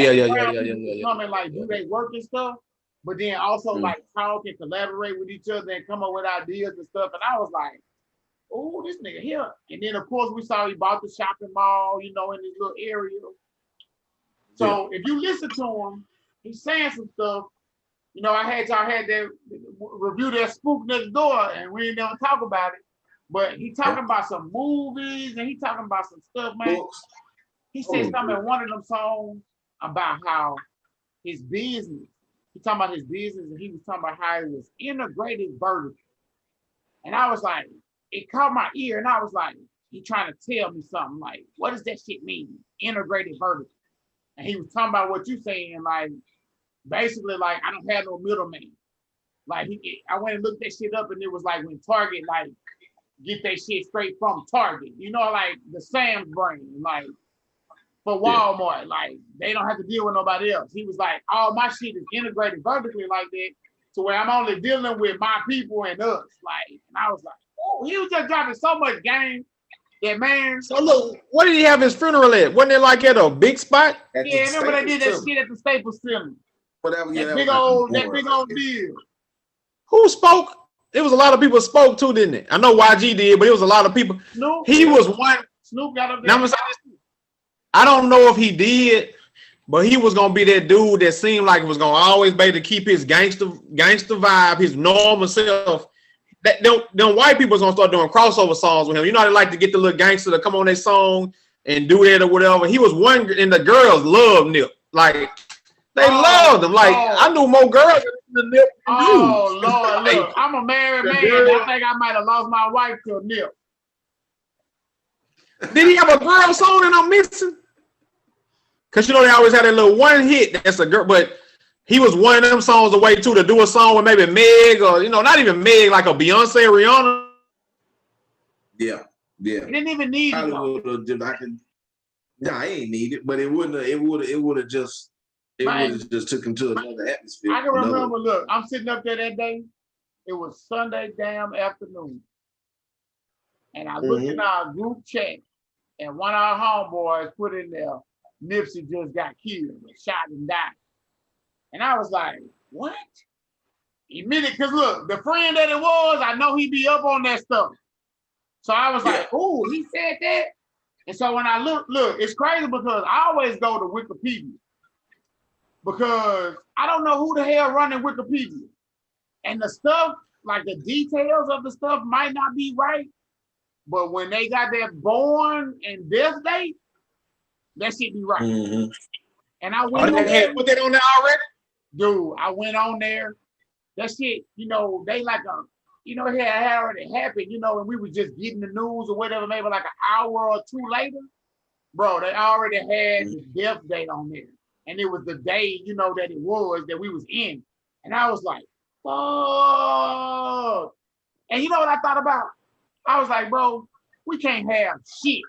and like do their work and stuff, but then also like talk and collaborate with each other and come up with ideas and stuff. And I was like, oh, this nigga here. And then of course we saw he bought the shopping mall, in this little area. So if you listen to him, he's saying some stuff. I had that review that Spook Next Door, and we didn't never talk about it. But he talking about some movies, and he talking about some stuff, man. He said something in one of them songs about how his business. He talking about his business, and he was talking about how it was integrated vertical. And I was like, it caught my ear, and I was like, he trying to tell me something. Like, what does that shit mean? Integrated vertical. And he was talking about what you saying, like, basically, like, I don't have no middleman. Like, I went and looked that shit up, and it was like when Target, like, get that shit straight from Target. Like the Sam's brand, like, for Walmart, like, they don't have to deal with nobody else. He was like, all my shit is integrated vertically like that, to where I'm only dealing with my people and us. Like, and I was like, oh, he was just dropping so much game. Yeah, man.
So look, what did he have his funeral at? Wasn't it like at a big spot?
Yeah, remember they did that shit at the Staples Center.
Whatever.
That big old deal.
Who spoke? It was a lot of people spoke too, didn't it? I know YG did, but it was a lot of people.
Snoop.
He was one.
Snoop got up there.
I don't know if he did, but he was gonna be that dude that seemed like it was gonna always be able to keep his gangster vibe, his normal self. That them white people's gonna start doing crossover songs with him. You know how they like to get the little gangster to come on their song and do that or whatever. He was one, and the girls loved Nip. Like, they loved him. Like, I knew more girls than Nip.
Oh Lord, look, I'm a married man. I think I might have lost my wife to Nip.
Did he have a girl song that I'm missing? Cause they always had that little one hit that's a girl, but he was one of them songs away too to do a song with maybe Meg or not even Meg, like a Beyonce, Rihanna.
Yeah.
He didn't even need it.
I ain't need it, but it would have just took him to another atmosphere.
I can remember. Look, I'm sitting up there that day. It was Sunday damn afternoon, and I looked in our group chat, and one of our homeboys put in there, Nipsey just got killed, shot and died. And I was like, what? Immediately, because look, the friend that it was, I know he be up on that stuff. So I was like, oh, he said that? And so when I look, it's crazy because I always go to Wikipedia. Because I don't know who the hell running Wikipedia. And the stuff, like the details of the stuff might not be right. But when they got that born and death date, that shit be right. And I went on there.
Put that on there already?
Dude, I went on there. That shit, they like it had already happened, and we were just getting the news or whatever, maybe like an hour or two later. Bro, they already had the death date on there. And it was the day, that it was that we was in. And I was like, fuck. And you know what I thought about? I was like, bro, we can't have shit.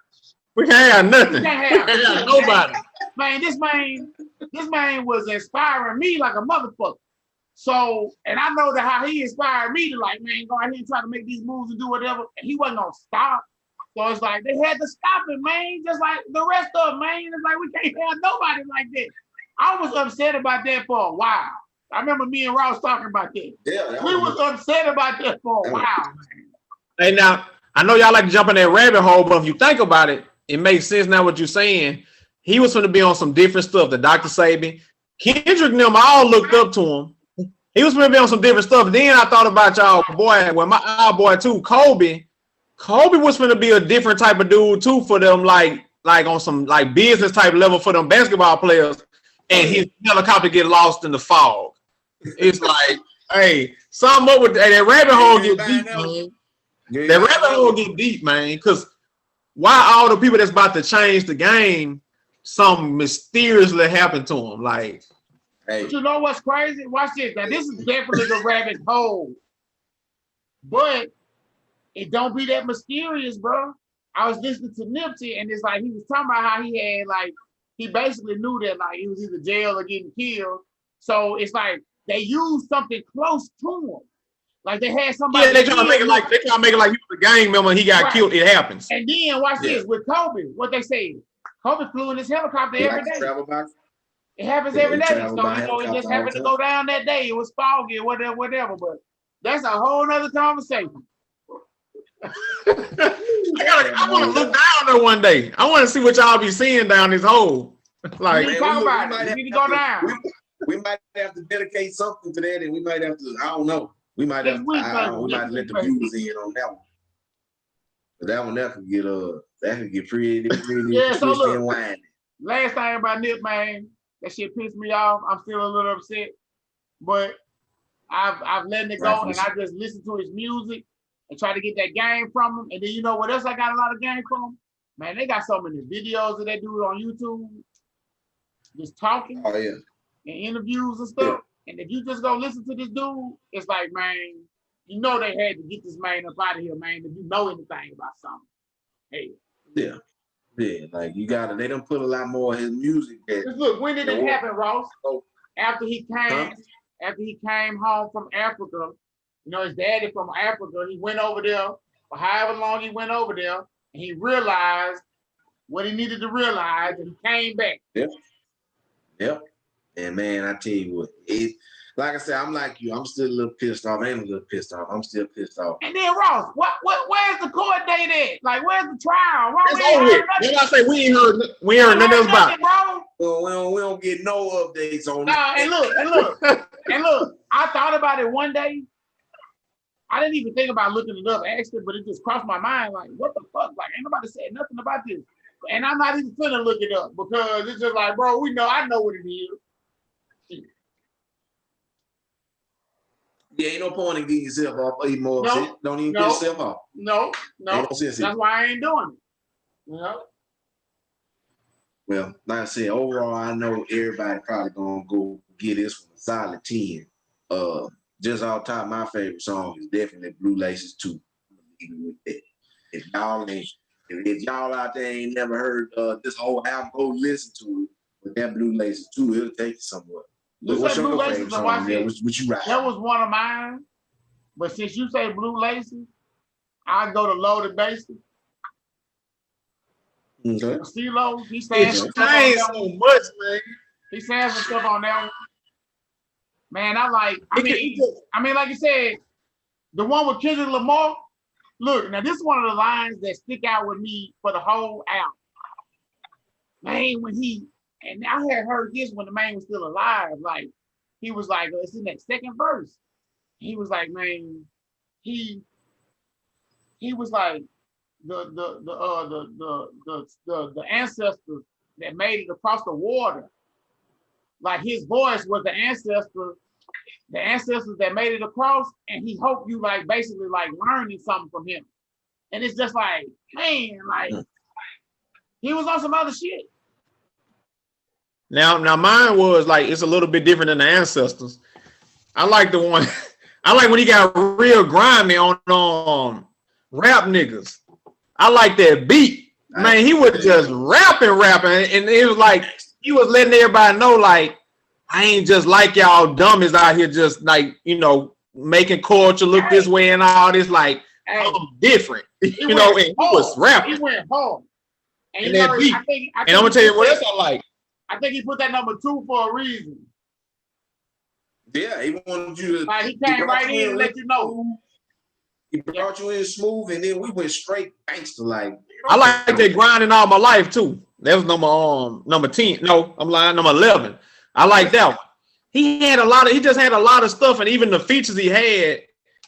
We can't have nothing.
We can't have
nobody.
Man, this man was inspiring me like a motherfucker. So, and I know that how he inspired me to like, man, go out here and try to make these moves and do whatever. And he wasn't gonna stop So it's like they had to stop it, man. Just like the rest of them, man. It's like we can't have nobody like that. I was upset about that for a while. I remember me and Ross talking about that.
Yeah,
We was upset about that for a while, man.
Hey, now I know y'all like to jump in that rabbit hole, but if you think about it, it makes sense now what you're saying. He was going to be on some different stuff. The Dr. Saban, Kendrick and them all looked up to him. He was going to be on some different stuff. Then I thought about y'all boy, well, our boy too, Kobe. Kobe was going to be a different type of dude too for them, like on some like business type level for them basketball players. And his helicopter get lost in the fog. It's like, hey, something up with that rabbit hole get deep, man. That rabbit hole get deep, man. Because why all the people that's about to change the game, something mysteriously happened to them? Like,
hey. But you know what's crazy? Watch this. Now, this is definitely the rabbit hole. But it don't be that mysterious, bro. I was listening to Nipsey, and it's like he was talking about how he had, like, he basically knew that, like, he was either jailed or getting killed. So it's like they used something close to him. Like they had somebody.
Yeah, they trying to make it like he was a gang member and he got killed. It happens.
And then watch this with Kobe. What they say, Kobe flew in his helicopter every day. It happens every day. So it just happened to go down that day. It was foggy or whatever. But that's a whole nother conversation.
I want to look down there one day. I want to see what y'all be seeing down this hole. Like,
we need to go down.
We might have to dedicate something to that, and we might have to. I don't know. We might have. We might let the viewers in on that one. But that one that could get pretty
yeah. So look, last thing about Nip, man, that shit pissed me off. I'm still a little upset, but I've let it go, and I just listen to his music and try to get that game from him. And then you know what else I got a lot of game from? Man, they got so many videos that they do on YouTube, just talking.
Oh yeah.
And interviews and stuff. Yeah. And if you just go listen to this dude, it's like, man, you know they had to get this man up out of here, man, if you know anything about something. Hey.
Yeah. Yeah, like you gotta, they don't put a lot more of his music there.
Look, when did it happen, Ross? After he came home from Africa, you know, his daddy from Africa, he went over there for however long he went over there, and he realized what he needed to realize, and he came back.
Yep. Yep. And man, I tell you what, like I said, I'm like you. I'm still a little pissed off. I ain't a little pissed off. I'm still pissed off.
And then Ross, where's the court date at? Like, where's the trial?
That's over with. Then I say we ain't heard nothing else about it.
Well, we don't get no updates on it.
And look. I thought about it one day. I didn't even think about looking it up, actually, but it just crossed my mind. Like, what the fuck? Like, ain't nobody said nothing about this. And I'm not even finna look it up because it's just like, bro, I know what it is.
Yeah, ain't no point in getting yourself off even more upset. Don't even get yourself off.
No. That's why I ain't doing it. You know?
Well, like I said, overall, I know everybody probably gonna go get this one a solid 10. Just off top, my favorite song is definitely Blue Laces 2. If y'all out there ain't never heard this whole album, go listen to it. With that Blue Laces 2, it'll take you somewhere. What's your favorite song? What you write?
That was one of mine. But since you say Blue Laces, I go to Loaded Bases.
Okay.
CeeLo, he said so much, man. He said some stuff on that one. Man, like you said, the one with Kendrick Lamar. Look, now this is one of the lines that stick out with me for the whole album. Man, and I had heard this when the man was still alive. Like, he was like, it's in that second verse. He was like, man, he was like the ancestors that made it across the water. Like his voice was the ancestors that made it across, and he hoped you like basically like learning something from him. And it's just like, man, like he was on some other shit.
Now mine was like, it's a little bit different than the ancestors. I like the one, I like when he got real grimy on rap niggas. I like that beat. Man, he was just rapping, and it was like, he was letting everybody know, like, I ain't just like y'all dummies out here just like, you know, making culture look this way and all this. Like,
Hey,
different.
he
You know, and he was
hard.
rapping.
He went hard. And,
And
you
that
know,
beat.
I think
And I'm gonna tell you what else I like.
I think he put that number 2 for a reason.
Yeah, he wanted you to.
Like he came right in and let you know.
He brought you in smooth, and then we went straight gangster. Like
I like that grinding all my life too. That was number 10. No, I'm lying, number 11. I like that one. He just had a lot of stuff, and even the features he had,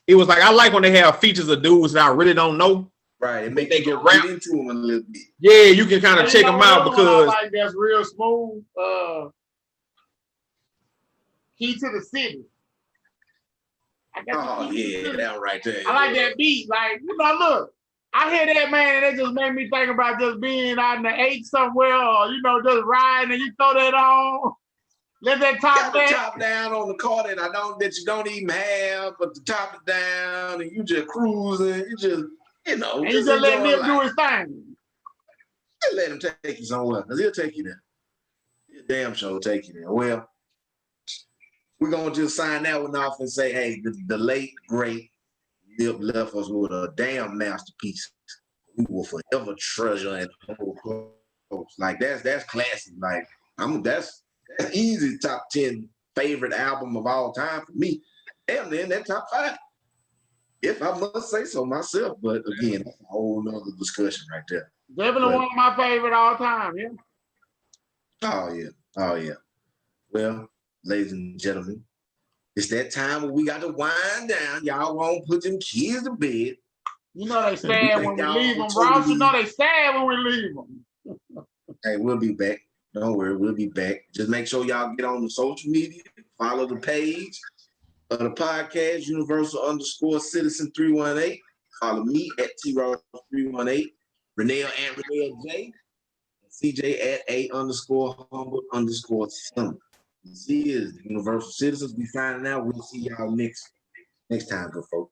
it was like I like when they have features of dudes that I really don't know.
Right, and make
they
you
get
get
rap
into him a little bit.
Yeah, you can kind of check them out because
like that's real smooth. Key to the City.
Oh yeah, that right there.
I like that beat. Like, you know, look, I hear that, man, and it just made me think about just being out in the 8 somewhere, or you know, just riding and you throw that on. Let that top down.
Top down on the car that you don't even have, but the top is down and you just cruising. You just, you know,
and you just let him do his thing.
Just let him take you somewhere, because he'll take you there. He'll damn sure take you there. Well, we're gonna just sign that one off and say, hey, the late great Nip left us with a damn masterpiece. We will forever treasure and hold close. Like that's classic. Like that's easy top 10 favorite album of all time for me. Damn, then that top 5. If I must say so myself, but again, that's a whole nother discussion right there.
Definitely one of my favorite all time, yeah.
Oh yeah. Well, ladies and gentlemen, it's that time where we got to wind down. Y'all won't put them kids to bed.
You know they sad when we leave them, Ross. You know they sad when we leave them.
Hey, we'll be back. Don't worry, we'll be back. Just make sure y'all get on the social media, follow the page of the podcast, Universal_Citizen 318. Follow me at TRoss318, Renell and Renell J, CJ at A_humble_son. This is the Universal Citizens. We finding out. We'll see y'all next time, good folks.